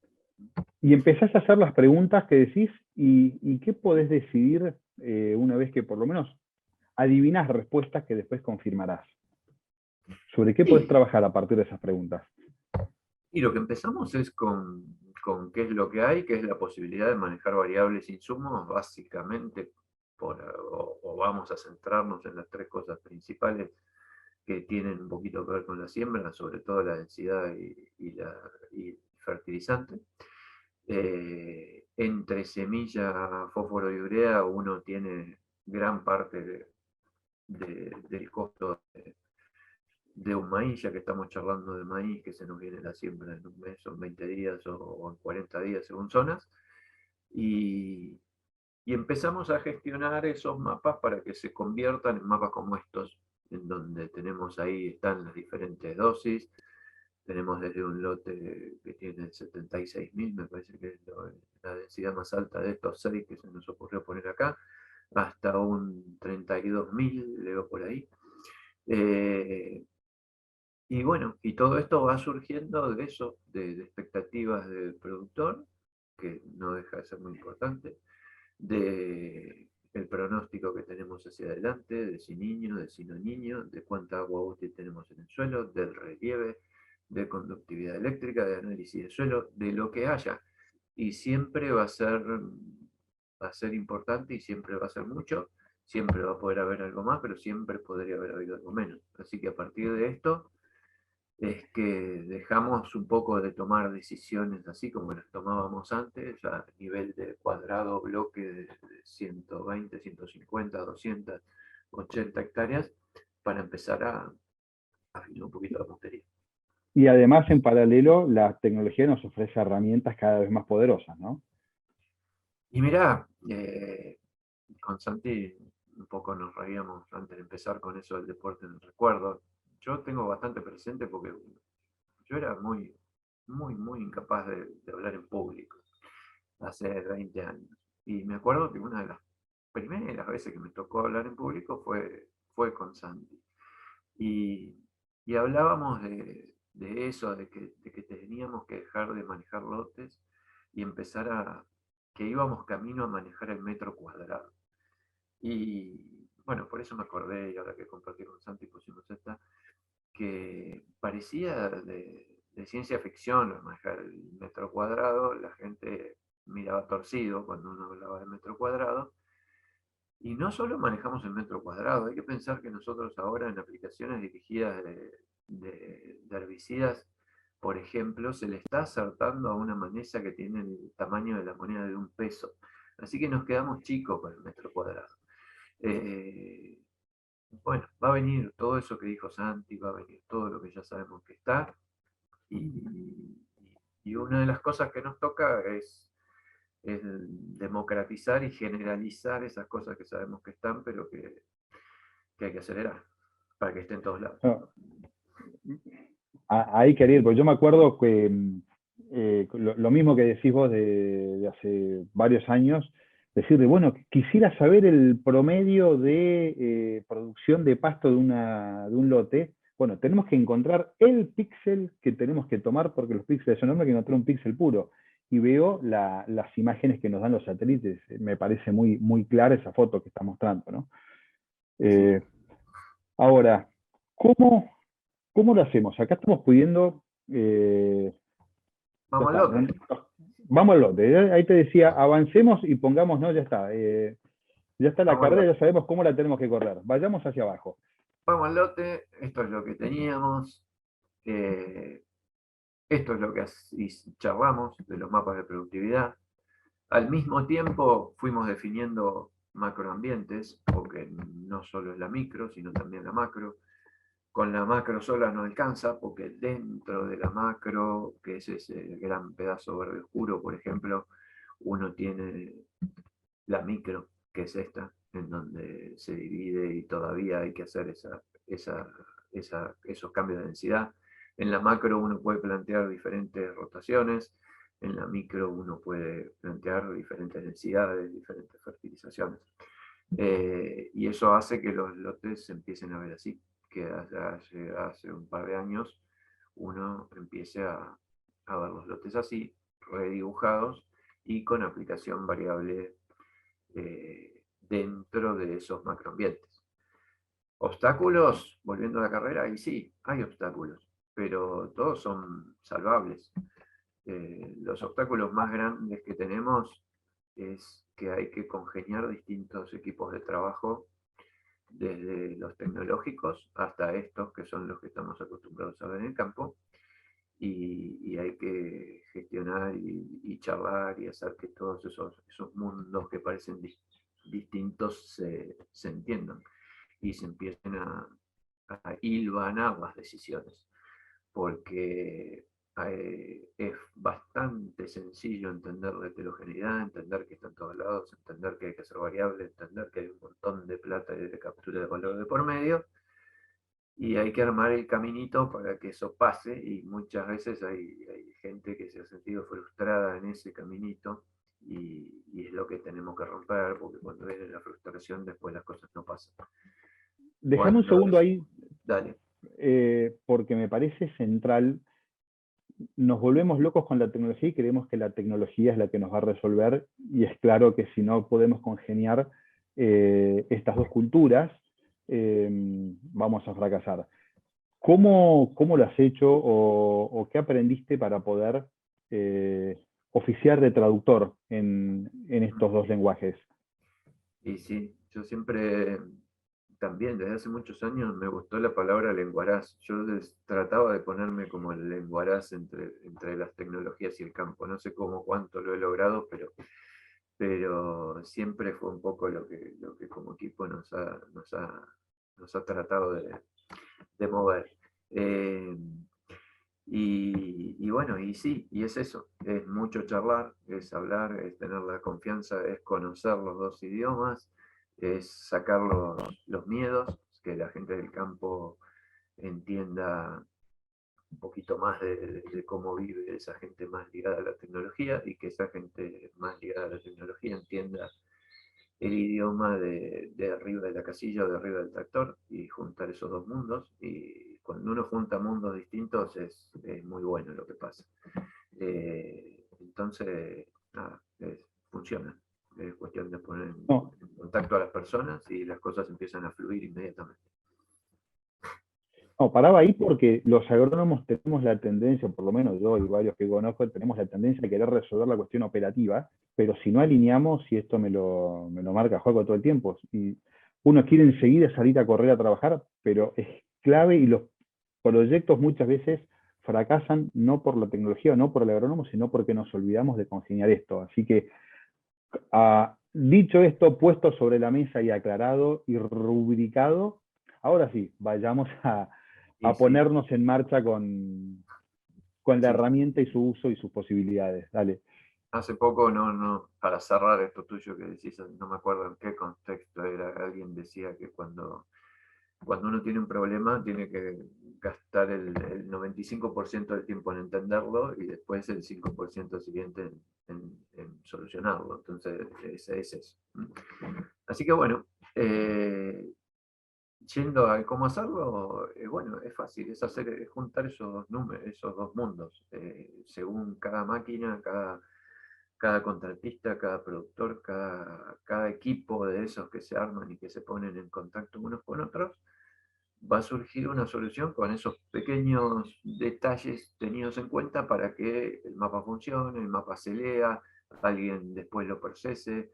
Y empezás a hacer las preguntas que decís y qué podés decidir una vez que por lo menos adivinás respuestas que después confirmarás. ¿Sobre qué podés trabajar a partir de esas preguntas? Y lo que empezamos es con qué es lo que hay, qué es la posibilidad de manejar variables e insumos, básicamente, o vamos a centrarnos en las tres cosas principales que tienen un poquito que ver con la siembra, sobre todo la densidad y fertilizante. Entre semilla, fósforo y urea uno tiene gran parte del costo de un maíz, ya que estamos charlando de maíz, que se nos viene la siembra en un mes, o en 20 días, o en 40 días, según zonas, y empezamos a gestionar esos mapas para que se conviertan en mapas como estos, en donde tenemos ahí, están las diferentes dosis, tenemos desde un lote que tiene 76.000, me parece que es la densidad más alta de estos 6 que se nos ocurrió poner acá, hasta un 32.000, leo por ahí. Y bueno, y todo esto va surgiendo de eso, de expectativas del productor, que no deja de ser muy importante, de el pronóstico que tenemos hacia adelante, de si niño, de si no niño, de cuánta agua útil tenemos en el suelo, del relieve, de conductividad eléctrica, de análisis de suelo, de lo que haya. Y siempre va a ser importante y siempre va a ser mucho, siempre va a poder haber algo más, pero siempre podría haber habido algo menos. Así que a partir de esto es que dejamos un poco de tomar decisiones así como las tomábamos antes, a nivel de cuadrado, bloque de 120, 150, 280 hectáreas, para empezar a afinar un poquito la puntería. Y además, en paralelo, la tecnología nos ofrece herramientas cada vez más poderosas, ¿no? Y mirá, con Santi un poco nos reíamos antes de empezar con eso del deporte en el recuerdo. Yo tengo bastante presente porque yo era muy incapaz de hablar en público hace 20 años. Y me acuerdo que una de las primeras veces que me tocó hablar en público fue con Santi. Y hablábamos de eso, de que teníamos que dejar de manejar lotes y empezar que íbamos camino a manejar el metro cuadrado. Y bueno, por eso me acordé, y ahora que compartí con Santi pusimos esta, que parecía de ciencia ficción manejar el metro cuadrado, la gente miraba torcido cuando uno hablaba de metro cuadrado, y no solo manejamos el metro cuadrado, hay que pensar que nosotros ahora en aplicaciones dirigidas de herbicidas, por ejemplo, se le está acertando a una manesa que tiene el tamaño de la moneda de $1. Así que nos quedamos chicos con el metro cuadrado. Bueno, va a venir todo eso que dijo Santi, va a venir todo lo que ya sabemos que está, y una de las cosas que nos toca es democratizar y generalizar esas cosas que sabemos que están, pero que hay que acelerar para que estén en todos lados. No, ahí quería ir, porque yo me acuerdo que lo mismo que decís vos de hace varios años, decirle, bueno, quisiera saber el promedio de producción de pasto de un lote. Bueno, tenemos que encontrar el píxel que tenemos que tomar, porque los píxeles son enormes, que encontrar un píxel puro. Y veo las imágenes que nos dan los satélites. Me parece muy, muy clara esa foto que está mostrando, ¿no? Sí. Ahora, ¿cómo lo hacemos? Acá estamos pudiendo... Vamos al lote. Vamos al lote. Ahí te decía, avancemos y pongamos, no, ya está. Ya está la Vamos al carrera, lote. ya sabemos cómo la tenemos que correr. Vayamos hacia abajo. Vamos al lote, esto es lo que teníamos, esto es lo que charlamos de los mapas de productividad. Al mismo tiempo fuimos definiendo macroambientes, porque no solo es la micro, sino también la macro. Con la macro sola no alcanza, porque dentro de la macro, que es ese gran pedazo verde oscuro, por ejemplo, uno tiene la micro, que es esta, en donde se divide y todavía hay que hacer esos cambios de densidad. En la macro uno puede plantear diferentes rotaciones, en la micro uno puede plantear diferentes densidades, diferentes fertilizaciones. Y eso hace que los lotes se empiecen a ver así, que hace un par de años uno empiece a ver los lotes así, redibujados y con aplicación variable dentro de esos macroambientes. ¿Obstáculos? Volviendo a la carrera, y sí, hay obstáculos, pero todos son salvables. Los obstáculos más grandes que tenemos es que hay que congeniar distintos equipos de trabajo, desde los tecnológicos hasta estos que son los que estamos acostumbrados a ver en el campo, y hay que gestionar y charlar y hacer que todos esos mundos que parecen distintos se entiendan y se empiecen a hilvanar las decisiones, porque es bastante sencillo entender la heterogeneidad, entender que están todos lados, entender que hay que hacer variables, entender que hay un montón de plata y de captura de valor de por medio, y hay que armar el caminito para que eso pase, y muchas veces hay gente que se ha sentido frustrada en ese caminito, y es lo que tenemos que romper, porque cuando viene la frustración después las cosas no pasan. Dejame un segundo ahí, Dale. porque me parece central. Nos volvemos locos con la tecnología y creemos que la tecnología es la que nos va a resolver, y es claro que si no podemos congeniar estas dos culturas, vamos a fracasar. ¿Cómo lo has hecho o qué aprendiste para poder oficiar de traductor en estos dos lenguajes? Y sí, yo siempre, también desde hace muchos años me gustó la palabra lenguaraz. Yo trataba de ponerme como el lenguaraz entre las tecnologías y el campo. No sé cuánto lo he logrado, pero siempre fue un poco lo que como equipo nos ha tratado de mover. Y bueno, y sí, y es eso, es mucho charlar, es hablar, es tener la confianza, es conocer los dos idiomas, es sacar los miedos, que la gente del campo entienda un poquito más de cómo vive esa gente más ligada a la tecnología, y que esa gente más ligada a la tecnología entienda el idioma de arriba de la casilla o de arriba del tractor, y juntar esos dos mundos. Y cuando uno junta mundos distintos es muy bueno lo que pasa. Entonces, nada, funciona. Es cuestión de poner en contacto a las personas y las cosas empiezan a fluir inmediatamente. No, paraba ahí porque los agrónomos tenemos la tendencia, por lo menos yo y varios que conozco, tenemos la tendencia a querer resolver la cuestión operativa, pero si no alineamos, y esto me lo marca Joaco todo el tiempo, y uno quiere enseguida salir a correr a trabajar, pero es clave, y los proyectos muchas veces fracasan no por la tecnología o no por el agrónomo, sino porque nos olvidamos de congeniar esto. Así que dicho esto, puesto sobre la mesa y aclarado y rubricado, ahora sí, vayamos a Y sí, ponernos en marcha con la sí. herramienta y su uso y sus posibilidades. Dale. Hace poco, para cerrar esto tuyo que decís, no me acuerdo en qué contexto era, alguien decía que cuando uno tiene un problema tiene que gastar el 95% del tiempo en entenderlo y después el 5% siguiente en solucionarlo. Entonces, ese es eso. Así que bueno, yendo a cómo hacerlo, bueno, es fácil, es juntar esos dos números, esos dos mundos, según cada máquina, cada contratista, cada productor, cada equipo de esos que se arman y que se ponen en contacto unos con otros, va a surgir una solución con esos pequeños detalles tenidos en cuenta para que el mapa funcione, el mapa se lea, alguien después lo procese,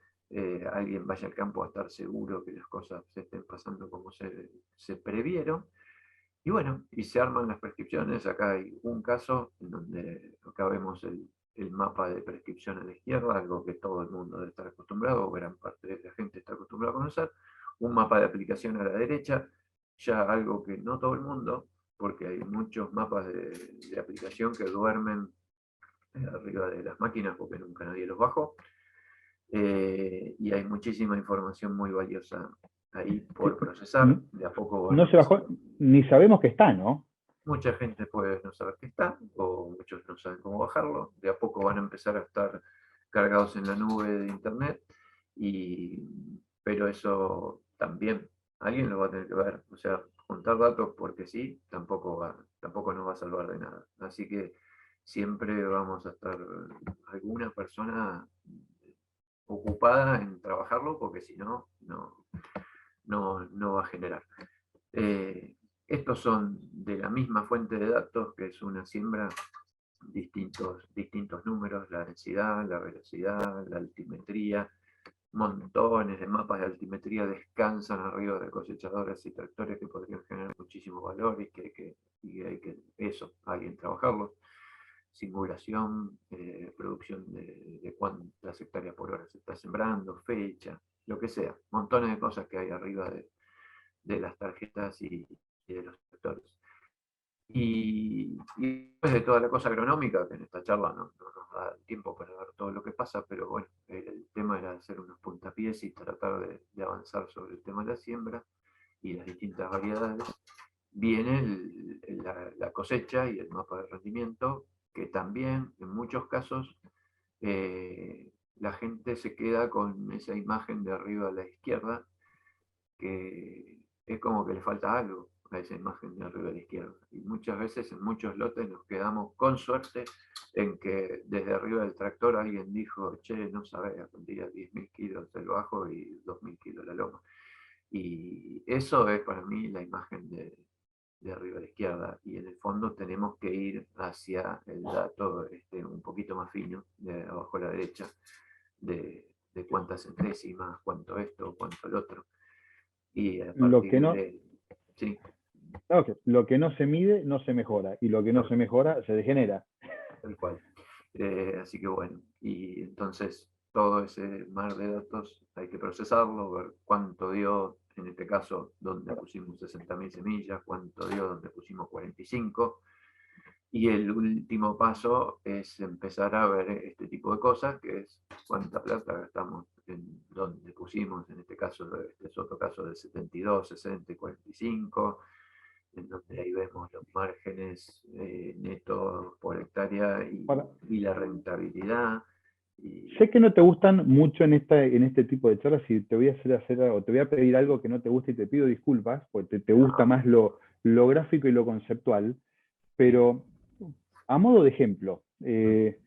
alguien vaya al campo a estar seguro que las cosas se estén pasando como se previeron. Y bueno, y se arman las prescripciones. Acá hay un caso en donde acá vemos el mapa de prescripción a la izquierda, algo que todo el mundo debe estar acostumbrado, o gran parte de la gente está acostumbrada a conocer. Un mapa de aplicación a la derecha, ya algo que no todo el mundo, porque hay muchos mapas de aplicación que duermen arriba de las máquinas porque nunca nadie los bajó. Y hay muchísima información muy valiosa ahí por procesar. De a poco van No se bajó, ni sabemos que está, ¿no? Mucha gente puede no saber qué está, o muchos no saben cómo bajarlo. De a poco van a empezar a estar cargados en la nube de internet, pero eso también alguien lo va a tener que ver. O sea, juntar datos porque sí, tampoco nos va a salvar de nada. Así que siempre vamos a estar alguna persona ocupada en trabajarlo, porque si no, no va a generar. Estos son de la misma fuente de datos, que es una siembra, distintos números, la densidad, la velocidad, la altimetría, montones de mapas de altimetría descansan arriba de cosechadoras y tractores que podrían generar muchísimo valor y que hay que alguien trabajarlos. Simulación, producción de cuántas hectáreas por hora se está sembrando, fecha, lo que sea, montones de cosas que hay arriba de las tarjetas y de los sectores. Y después de toda la cosa agronómica, que en esta charla no nos da tiempo para ver todo lo que pasa, pero bueno, el tema era hacer unos puntapiés y tratar de avanzar sobre el tema de la siembra y las distintas variedades. Viene la cosecha y el mapa de rendimiento, que también en muchos casos la gente se queda con esa imagen de arriba a la izquierda, que es como que le falta algo a esa imagen de arriba a la izquierda. Y muchas veces en muchos lotes nos quedamos con suerte en que desde arriba del tractor alguien dijo, che, no sabés, aprendía 10.000 kilos del bajo y 2.000 kilos la loma. Y eso es para mí la imagen de arriba a la izquierda. Y en el fondo tenemos que ir hacia el dato un poquito más fino, de abajo a la derecha, de cuántas centésimas, cuánto esto, cuánto el otro. Y a partir de... Sí. Claro, lo que no se mide no se mejora, y lo que no se mejora se degenera. Tal cual. Así que bueno, y entonces todo ese mar de datos hay que procesarlo, ver cuánto dio, en este caso, donde pusimos 60.000 semillas, cuánto dio donde pusimos 45. Y el último paso es empezar a ver este tipo de cosas, que es cuánta plata gastamos en donde pusimos, en este caso, este es otro caso de 72, 60 y 45, en donde ahí vemos los márgenes netos por hectárea y la rentabilidad. Sé que no te gustan mucho en este tipo de charlas, y te voy a hacer algo, te voy a pedir algo que no te guste y te pido disculpas, porque te gusta más lo gráfico y lo conceptual, pero a modo de ejemplo, está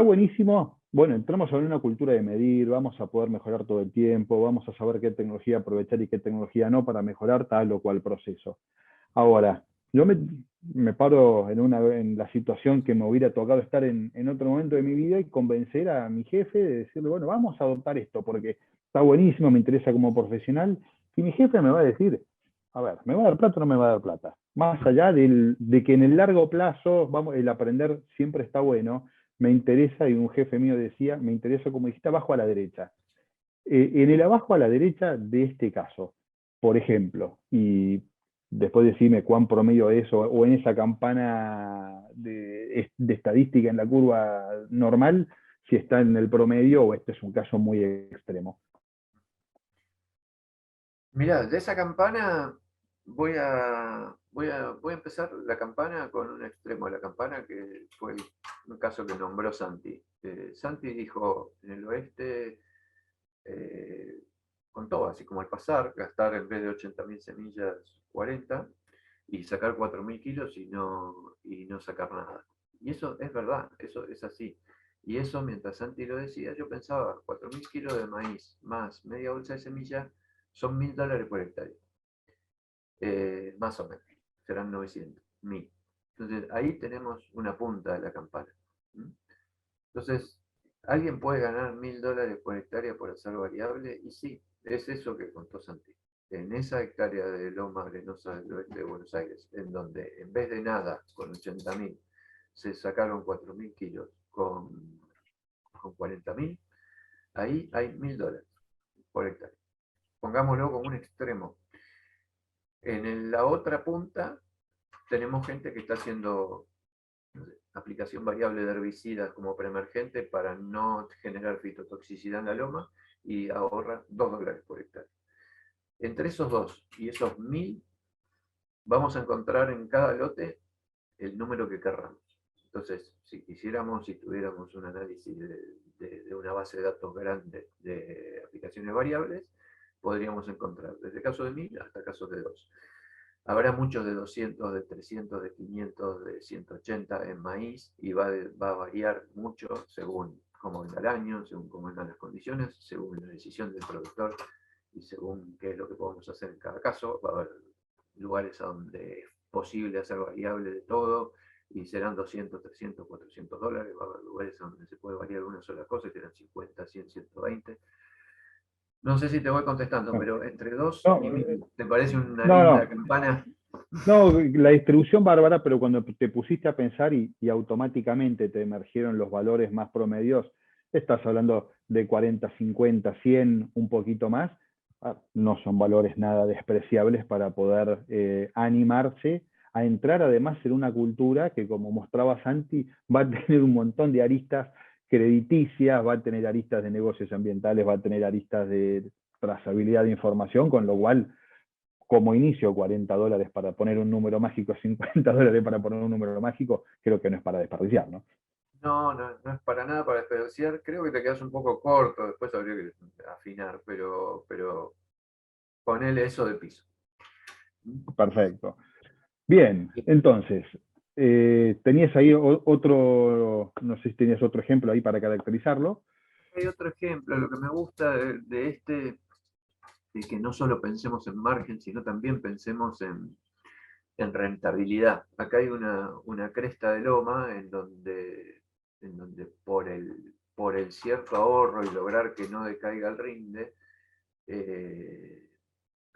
buenísimo. Bueno, entramos a una cultura de medir, vamos a poder mejorar todo el tiempo, vamos a saber qué tecnología aprovechar y qué tecnología no para mejorar tal o cual proceso. Ahora, yo me paro en la situación que me hubiera tocado estar en otro momento de mi vida y convencer a mi jefe de decirle, bueno, vamos a adoptar esto porque está buenísimo, me interesa como profesional, y mi jefe me va a decir, a ver, ¿me va a dar plata o no me va a dar plata? Más allá de que en el largo plazo el aprender siempre está bueno, me interesa, y un jefe mío decía, me interesa, como dijiste, abajo a la derecha. En el abajo a la derecha de este caso, por ejemplo, y después decime cuán promedio es, o en esa campana de estadística en la curva normal, si está en el promedio o este es un caso muy extremo. Mirá, de esa campana voy a empezar la campana con un extremo de la campana, que fue un caso que nombró Santi. Santi dijo, en el oeste, contó, así como al pasar, gastar en vez de 80.000 semillas 40 y sacar 4.000 kilos y no sacar nada. Y eso es verdad, eso es así. Y eso, mientras Santi lo decía, yo pensaba, 4.000 kilos de maíz más media bolsa de semilla son $1.000 por hectárea. Más o menos, serán 900, 1.000. Entonces, ahí tenemos una punta de la campana. Entonces, ¿alguien puede ganar $1.000 por hectárea por hacer variable? Y sí, es eso que contó Santi. En esa hectárea de loma arenosa del oeste de Buenos Aires, en donde en vez de nada, con 80.000, se sacaron 4.000 kilos con 40.000, ahí hay $1.000 por hectárea. Pongámoslo como un extremo. En la otra punta tenemos gente que está haciendo, no sé, aplicación variable de herbicidas como preemergente para no generar fitotoxicidad en la loma y ahorra $2 por hectárea. Entre esos dos y esos 1.000 vamos a encontrar en cada lote el número que querramos. Entonces, si quisiéramos, si tuviéramos un análisis de una base de datos grande de aplicaciones variables, podríamos encontrar desde casos de 1.000 hasta casos de 2. Habrá muchos de 200, de 300, de 500, de 180 en maíz y va a variar mucho según cómo venga el año, según cómo vengan las condiciones, según la decisión del productor y según qué es lo que podemos hacer en cada caso. Va a haber lugares donde es posible hacer variable de todo y serán 200, 300, $400. Va a haber lugares donde se puede variar una sola cosa y serán 50, 100, 120. No sé si te voy contestando, pero entre 2 No, y 1.000, ¿te parece una linda no, campana? no, la distribución bárbara, pero cuando te pusiste a pensar y automáticamente te emergieron los valores más promedios, estás hablando de 40, 50, 100, un poquito más, no son valores nada despreciables para poder animarse a entrar además en una cultura que, como mostraba Santi, va a tener un montón de aristas crediticias, va a tener aristas de negocios ambientales, va a tener aristas de trazabilidad de información, con lo cual, como inicio, $40 para poner un número mágico, $50 para poner un número mágico, creo que no es para desperdiciar, ¿no? No, no es para nada para desperdiciar. Creo que te quedas un poco corto, después habría que afinar, pero ponele eso de piso. Perfecto. Bien, entonces, tenías ahí otro, no sé si tenías otro ejemplo ahí para caracterizarlo. Hay otro ejemplo, lo que me gusta de este, es que no solo pensemos en margen, sino también pensemos en rentabilidad. Acá hay una cresta de loma en donde por el cierto ahorro y lograr que no decaiga el rinde,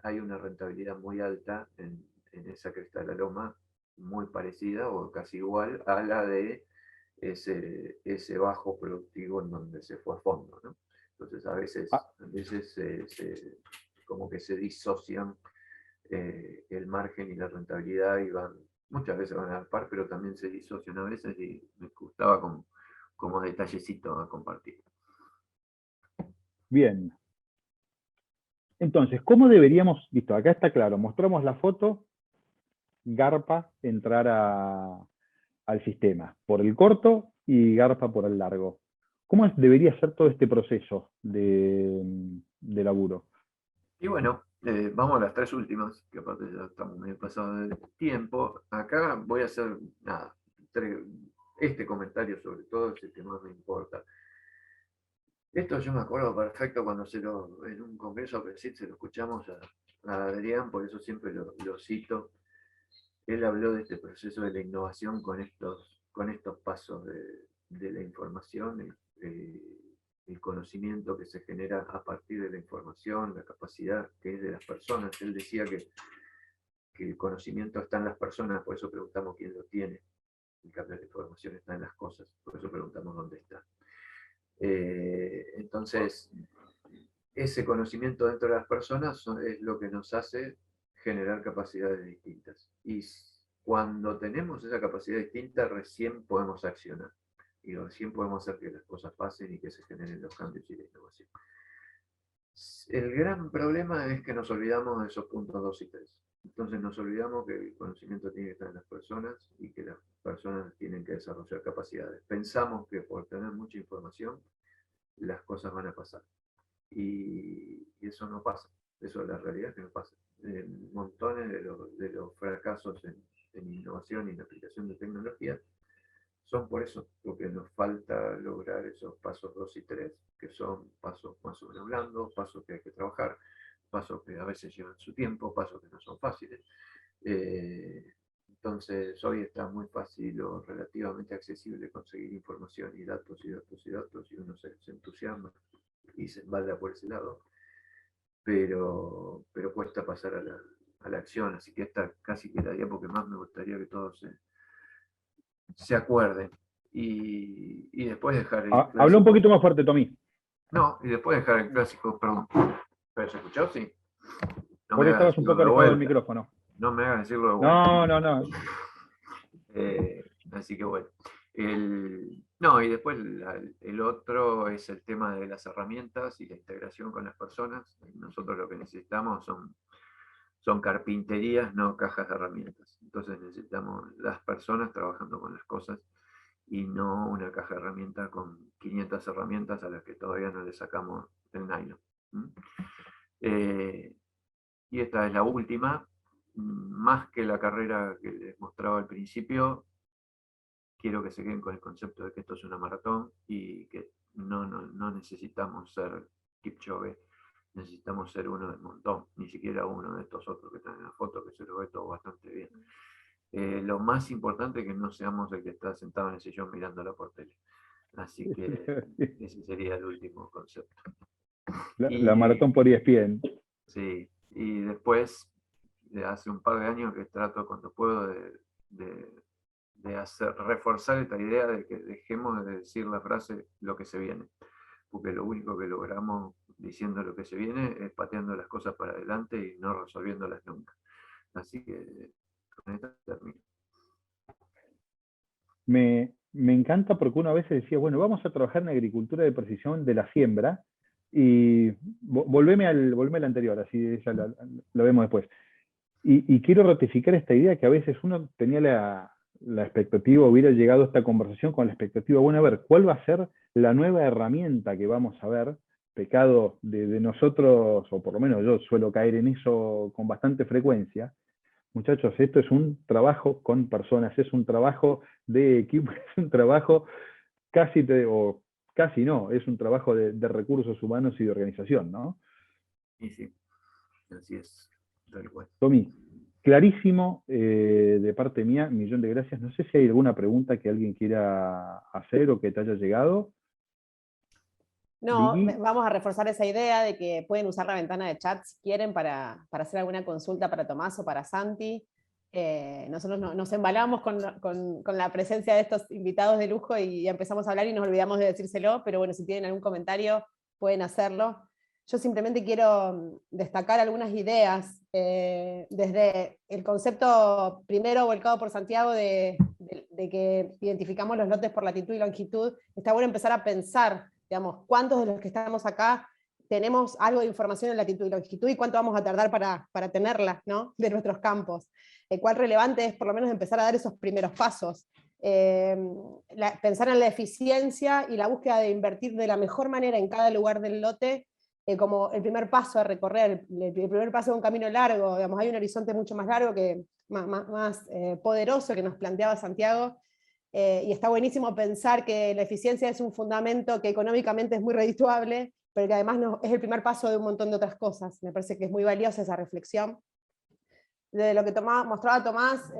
hay una rentabilidad muy alta en esa cresta de la loma, muy parecida o casi igual a la de ese bajo productivo en donde se fue a fondo, ¿no? Entonces a veces como que se disocian el margen y la rentabilidad y muchas veces van a la par, pero también se disocian a veces y me gustaba como detallecito a compartir. Bien. Entonces, ¿cómo deberíamos, listo, acá está claro, mostramos la foto, Garpa entrar al sistema, por el corto y Garpa por el largo. ¿Cómo debería ser todo este proceso de laburo? Y bueno, vamos a las tres últimas, que aparte ya estamos medio pasados de tiempo. Acá voy a hacer, nada, este comentario sobre todo es el que más me importa. Esto yo me acuerdo perfecto cuando en un congreso se lo escuchamos a Adrián, por eso siempre lo cito. Él habló de este proceso de la innovación con estos pasos de la información, el conocimiento que se genera a partir de la información, la capacidad que es de las personas. Él decía que el conocimiento está en las personas, por eso preguntamos quién lo tiene. En cambio, la información está en las cosas, por eso preguntamos dónde está. Entonces, ese conocimiento dentro de las personas es lo que nos hace generar capacidades distintas. Y cuando tenemos esa capacidad distinta, recién podemos accionar. Y recién podemos hacer que las cosas pasen y que se generen los cambios y la innovación. El gran problema es que nos olvidamos de esos puntos 2 y 3. Entonces nos olvidamos que el conocimiento tiene que estar en las personas y que las personas tienen que desarrollar capacidades. Pensamos que por tener mucha información, las cosas van a pasar. Y eso no pasa. Eso es la realidad, que no pasa. Montones de los fracasos en innovación y en aplicación de tecnología son por eso, porque nos falta lograr esos pasos 2 y 3, que son pasos más o menos blandos, pasos que hay que trabajar, pasos que a veces llevan su tiempo, pasos que no son fáciles. Entonces hoy está muy fácil o relativamente accesible conseguir información y datos y datos y datos, y uno se entusiasma y se embalda por ese lado, pero cuesta pasar a la acción, así que esta casi que la diapo que más me gustaría que todos se acuerden. Y después dejar el clásico. Habla un poquito más fuerte, Tommy. No, y después dejar el clásico, perdón. ¿Pero se escuchó? Sí. No Por eso estabas un poco alejado del micrófono. No me hagas decirlo de vuelta. No. Así que bueno. No, y después el otro es el tema de las herramientas y la integración con las personas. Nosotros lo que necesitamos son carpinterías, no cajas de herramientas. Entonces necesitamos las personas trabajando con las cosas y no una caja de herramientas con 500 herramientas a las que todavía no le sacamos el nylon. Y esta es la última. Más que la carrera que les mostraba al principio, quiero que se queden con el concepto de que esto es una maratón y que no necesitamos ser Kipchoge, necesitamos ser uno del montón, ni siquiera uno de estos otros que están en la foto, que se lo ve todo bastante bien. Lo más importante es que no seamos el que está sentado en el sillón mirándola por tele. Así que ese sería el último concepto. La maratón por ESPN. Sí, y después, hace un par de años que trato cuando puedo de reforzar esta idea de que dejemos de decir la frase lo que se viene, porque lo único que logramos diciendo lo que se viene es pateando las cosas para adelante y no resolviéndolas nunca. Así que con esto termino. Me encanta porque uno a veces decía, bueno, vamos a trabajar en agricultura de precisión de la siembra, y volveme al anterior, así ya lo vemos después. Y quiero ratificar esta idea que a veces uno tenía la expectativa, hubiera llegado a esta conversación con la expectativa, bueno, a ver, ¿cuál va a ser la nueva herramienta que vamos a ver? Pecado de nosotros, o por lo menos yo suelo caer en eso con bastante frecuencia. Muchachos, esto es un trabajo con personas, es un trabajo de equipo, es un trabajo casi no, es un trabajo de recursos humanos y de organización, ¿no? Y sí, así es, tal cual. Tommy, clarísimo de parte mía, 1.000.000 de gracias. No sé si hay alguna pregunta que alguien quiera hacer o que te haya llegado. No, Vicky. vamos a reforzar esa idea de que pueden usar la ventana de chat si quieren para hacer alguna consulta para Tomás o para Santi. Nosotros nos embalamos con la presencia de estos invitados de lujo y empezamos a hablar y nos olvidamos de decírselo, pero bueno, si tienen algún comentario pueden hacerlo. Yo simplemente quiero destacar algunas ideas desde el concepto primero volcado por Santiago de que identificamos los lotes por latitud y longitud. Está bueno empezar a pensar, digamos, cuántos de los que estamos acá tenemos algo de información en latitud y longitud y cuánto vamos a tardar para tenerla, ¿no? De nuestros campos. Cuán relevante es por lo menos empezar a dar esos primeros pasos. Pensar en la eficiencia y la búsqueda de invertir de la mejor manera en cada lugar del lote, como el primer paso a recorrer, el primer paso de un camino largo. Digamos, hay un horizonte mucho más largo, más poderoso que nos planteaba Santiago, y está buenísimo pensar que la eficiencia es un fundamento que económicamente es muy redituable, pero que además es el primer paso de un montón de otras cosas. Me parece que es muy valiosa esa reflexión. De lo que mostraba Tomás,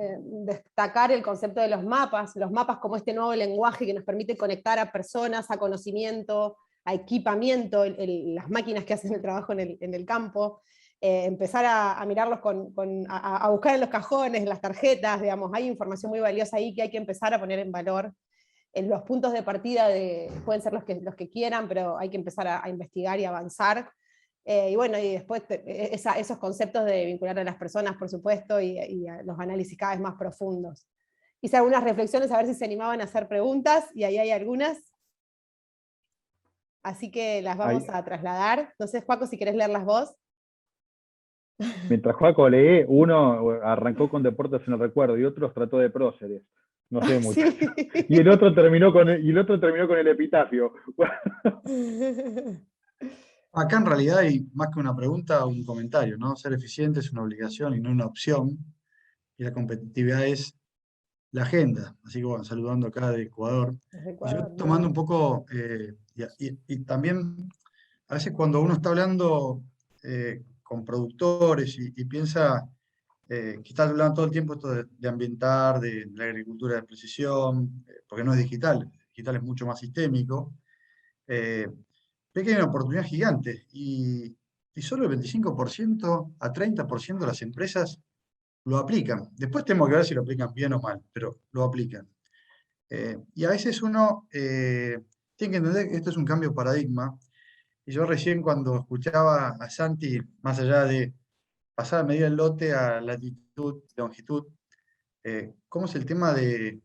destacar el concepto de los mapas como este nuevo lenguaje que nos permite conectar a personas, a conocimiento, a equipamiento, las máquinas que hacen el trabajo en el campo, empezar a mirarlos, a buscar en los cajones, en las tarjetas, digamos, hay información muy valiosa ahí que hay que empezar a poner en valor. En los puntos de partida pueden ser los que quieran, pero hay que empezar a investigar y avanzar. Y bueno, y después esos conceptos de vincular a las personas, por supuesto, y a los análisis cada vez más profundos. Hice algunas reflexiones a ver si se animaban a hacer preguntas, y ahí hay algunas. Así que las vamos a trasladar. No sé, Joaco, si querés leerlas vos. Mientras Joaco lee, uno arrancó con deportes en el recuerdo y otros trató de próceres. No sé mucho. Sí. Y el otro terminó con el epitafio. Acá en realidad hay más que una pregunta, un comentario, ¿no? Ser eficiente es una obligación y no una opción. Y la competitividad es la agenda. Así que bueno, saludando acá de Ecuador. Y yo tomando un poco, y también a veces cuando uno está hablando con productores y piensa que está hablando todo el tiempo esto de ambientar, de la agricultura de precisión, porque no es digital es mucho más sistémico, ve que hay una oportunidad gigante y solo el 25% a 30% de las empresas lo aplican. Después tenemos que ver si lo aplican bien o mal, pero lo aplican. Y a veces uno tiene que entender que esto es un cambio de paradigma. Y yo recién cuando escuchaba a Santi, más allá de pasar a medir el lote a latitud, longitud, cómo es el tema de,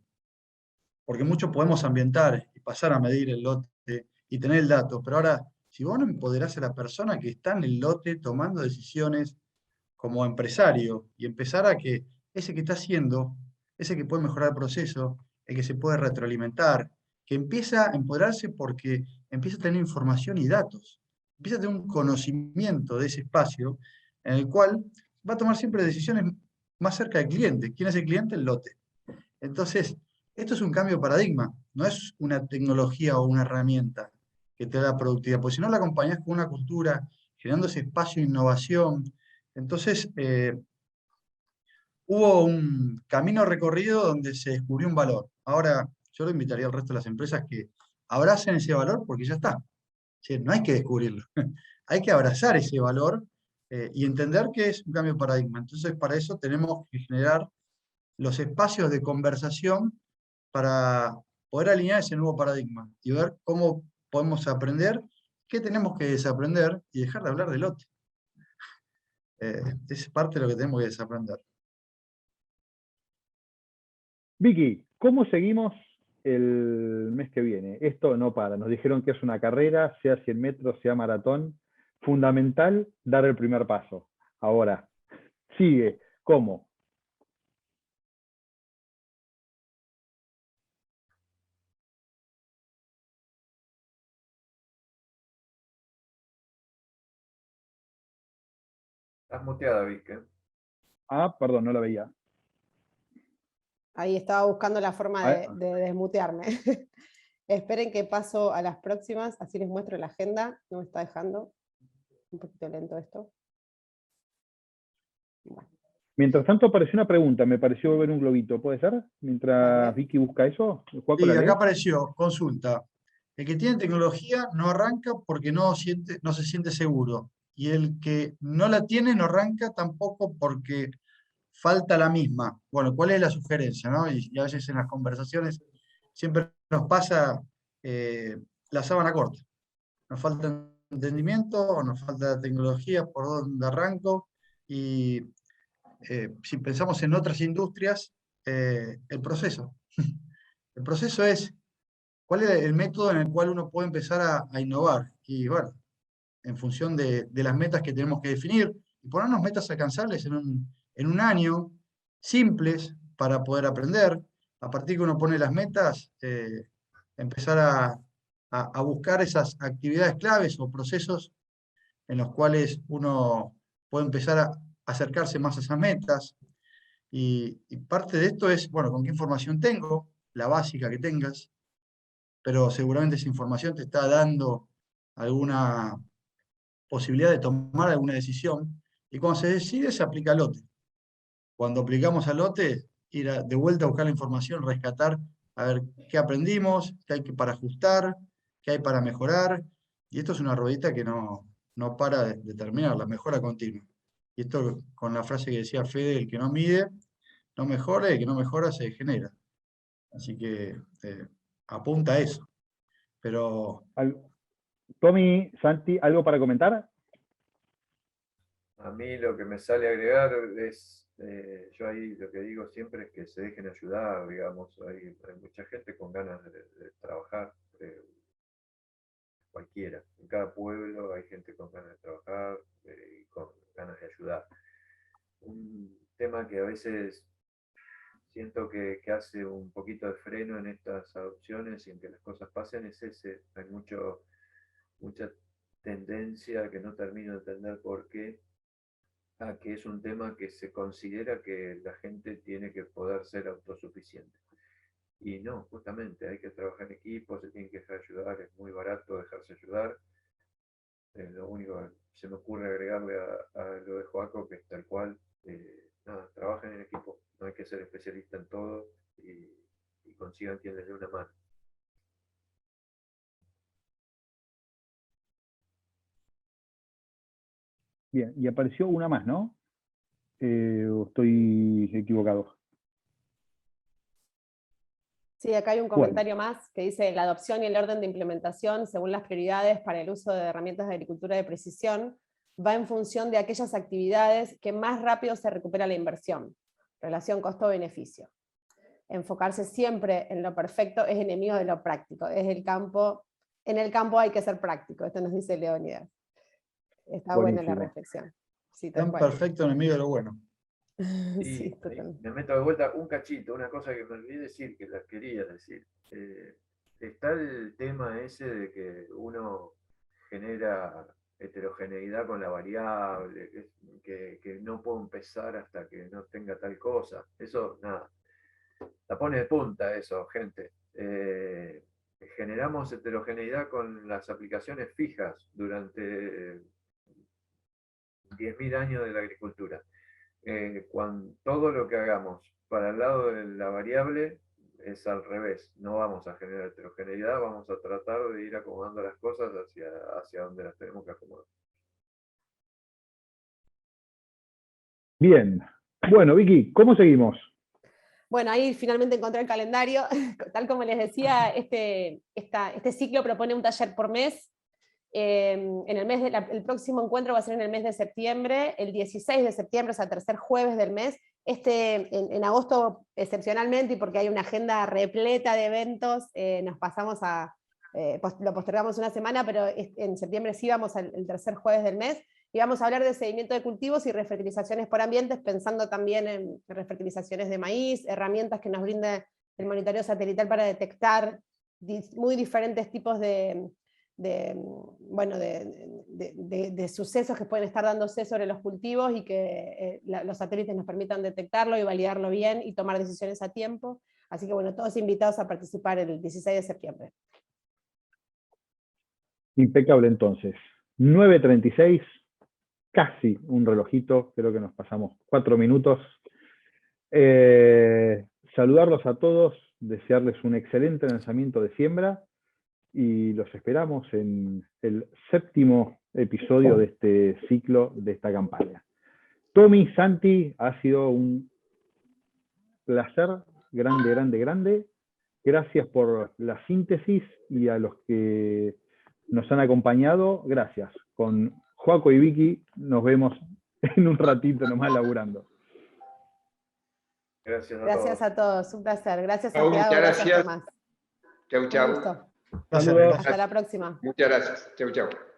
porque mucho podemos ambientar y pasar a medir el lote y tener el dato, pero ahora, si vos no empoderás a la persona que está en el lote tomando decisiones como empresario y empezar a que ese que está haciendo, ese que puede mejorar el proceso, el que se puede retroalimentar, que empieza a empoderarse porque empieza a tener información y datos, empieza a tener un conocimiento de ese espacio en el cual va a tomar siempre decisiones más cerca del cliente. ¿Quién es el cliente? El lote. Entonces, esto es un cambio de paradigma, no es una tecnología o una herramienta que te da productividad, porque si no la acompañas con una cultura, generando ese espacio de innovación. Entonces, hubo un camino recorrido donde se descubrió un valor. Ahora, yo lo invitaría al resto de las empresas que abracen ese valor porque ya está. ¿Sí? No hay que descubrirlo, hay que abrazar ese valor y entender que es un cambio de paradigma. Entonces, para eso tenemos que generar los espacios de conversación para poder alinear ese nuevo paradigma y ver cómo podemos aprender, qué tenemos que desaprender y dejar de hablar de lote. Es parte de lo que tenemos que desaprender. Vicky, ¿cómo seguimos el mes que viene? Esto no para. Nos dijeron que es una carrera, sea 100 metros, sea maratón. Fundamental dar el primer paso. Ahora, sigue. ¿Cómo? Estás muteada, Vicky. Ah, perdón, no la veía. Ahí estaba buscando la forma de desmutearme. Esperen que paso a las próximas, así les muestro la agenda. No me está dejando. Un poquito lento esto. Bueno. Mientras tanto apareció una pregunta, me pareció ver un globito, ¿puede ser? Mientras Vicky busca eso. Sí, acá apareció, consulta. El que tiene tecnología no arranca porque no se siente seguro. Y el que no la tiene no arranca tampoco porque falta la misma. Bueno, ¿cuál es la sugerencia? ¿No? Y a veces en las conversaciones siempre nos pasa la sábana corta. Nos falta entendimiento o nos falta tecnología, por dónde arranco. Y si pensamos en otras industrias, el proceso. El proceso es, ¿cuál es el método en el cual uno puede empezar a innovar? Y bueno, en función de las metas que tenemos que definir, y ponernos metas alcanzables en un año, simples, para poder aprender. A partir que uno pone las metas, empezar a buscar esas actividades claves o procesos en los cuales uno puede empezar a acercarse más a esas metas. Y parte de esto es, bueno, con qué información tengo, la básica que tengas, pero seguramente esa información te está dando alguna posibilidad de tomar alguna decisión, y cuando se decide se aplica al lote. Cuando aplicamos al lote, ir de vuelta a buscar la información, rescatar, a ver qué aprendimos, qué hay para ajustar, qué hay para mejorar, y esto es una ruedita que no para de terminar, la mejora continua. Y esto con la frase que decía Fede, el que no mide, no mejora, y el que no mejora se degenera. Así que apunta a eso. Pero Tommy, Santi, ¿algo para comentar? A mí lo que me sale agregar es, yo ahí lo que digo siempre es que se dejen ayudar, digamos, hay mucha gente con ganas de trabajar, cualquiera, en cada pueblo hay gente con ganas de trabajar y con ganas de ayudar. Un tema que a veces siento que hace un poquito de freno en estas adopciones y en que las cosas pasen es ese, hay mucha tendencia que no termino de entender por qué, a que es un tema que se considera que la gente tiene que poder ser autosuficiente. Y no, justamente hay que trabajar en equipo, se tienen que dejar ayudar, es muy barato dejarse ayudar. Lo único que se me ocurre agregarle a lo de Joaco, que es tal cual, nada, trabajen en equipo, no hay que ser especialista en todo y consigan quien les dé una mano. Bien, y apareció una más, ¿no? ¿O estoy equivocado? Sí, acá hay un Bueno, comentario más que dice: la adopción y el orden de implementación, según las prioridades para el uso de herramientas de agricultura de precisión, va en función de aquellas actividades que más rápido se recupera la inversión. Relación costo-beneficio. Enfocarse siempre en lo perfecto es enemigo de lo práctico. En el campo hay que ser práctico, esto nos dice Leónidas. Está buena la buenísimo. reflexión. Sí, tal tan cual. perfecto enemigo de lo bueno. Y Sí, totalmente. me meto de vuelta un cachito, una cosa que me olvidé decir, que la quería decir. Está el tema ese de que uno genera heterogeneidad con la variable, que no puedo empezar hasta que no tenga tal cosa. Eso, nada, la pone de punta eso, gente. Generamos heterogeneidad con las aplicaciones fijas durante 10.000 años de la agricultura. Cuando todo lo que hagamos para el lado de la variable es al revés, no vamos a generar heterogeneidad, vamos a tratar de ir acomodando las cosas hacia donde las tenemos que acomodar. Bien. Bueno, Vicky, ¿cómo seguimos? Bueno, ahí finalmente encontré el calendario. Tal como les decía, este ciclo propone un taller por mes. El próximo encuentro va a ser en el mes de septiembre, el 16 de septiembre, o sea, tercer jueves del mes. En agosto, excepcionalmente, y porque hay una agenda repleta de eventos, nos pasamos lo postergamos una semana, pero en septiembre sí vamos el tercer jueves del mes, y vamos a hablar de seguimiento de cultivos y refertilizaciones por ambientes, pensando también en refertilizaciones de maíz, herramientas que nos brinda el monitoreo satelital para detectar muy diferentes tipos de sucesos que pueden estar dándose sobre los cultivos, y que los satélites nos permitan detectarlo y validarlo bien y tomar decisiones a tiempo. Así que bueno, todos invitados a participar el 16 de septiembre. Impecable entonces. 9:36, casi un relojito, creo que nos pasamos 4 minutos. Saludarlos a todos, desearles un excelente lanzamiento de siembra, y los esperamos en el 7º episodio de este ciclo, de esta campaña. Tommy, Santi, ha sido un placer grande, grande, grande. Gracias por la síntesis, y a los que nos han acompañado, gracias. Con Joaco y Vicky nos vemos en un ratito nomás laburando. Gracias a todos, un placer. Gracias, Chau, Santiago, muchas gracias, gracias. Tomás. Chau, Un chau. gusto. Gracias, Saludos. gracias. Hasta la próxima. Muchas gracias. Chau, chau.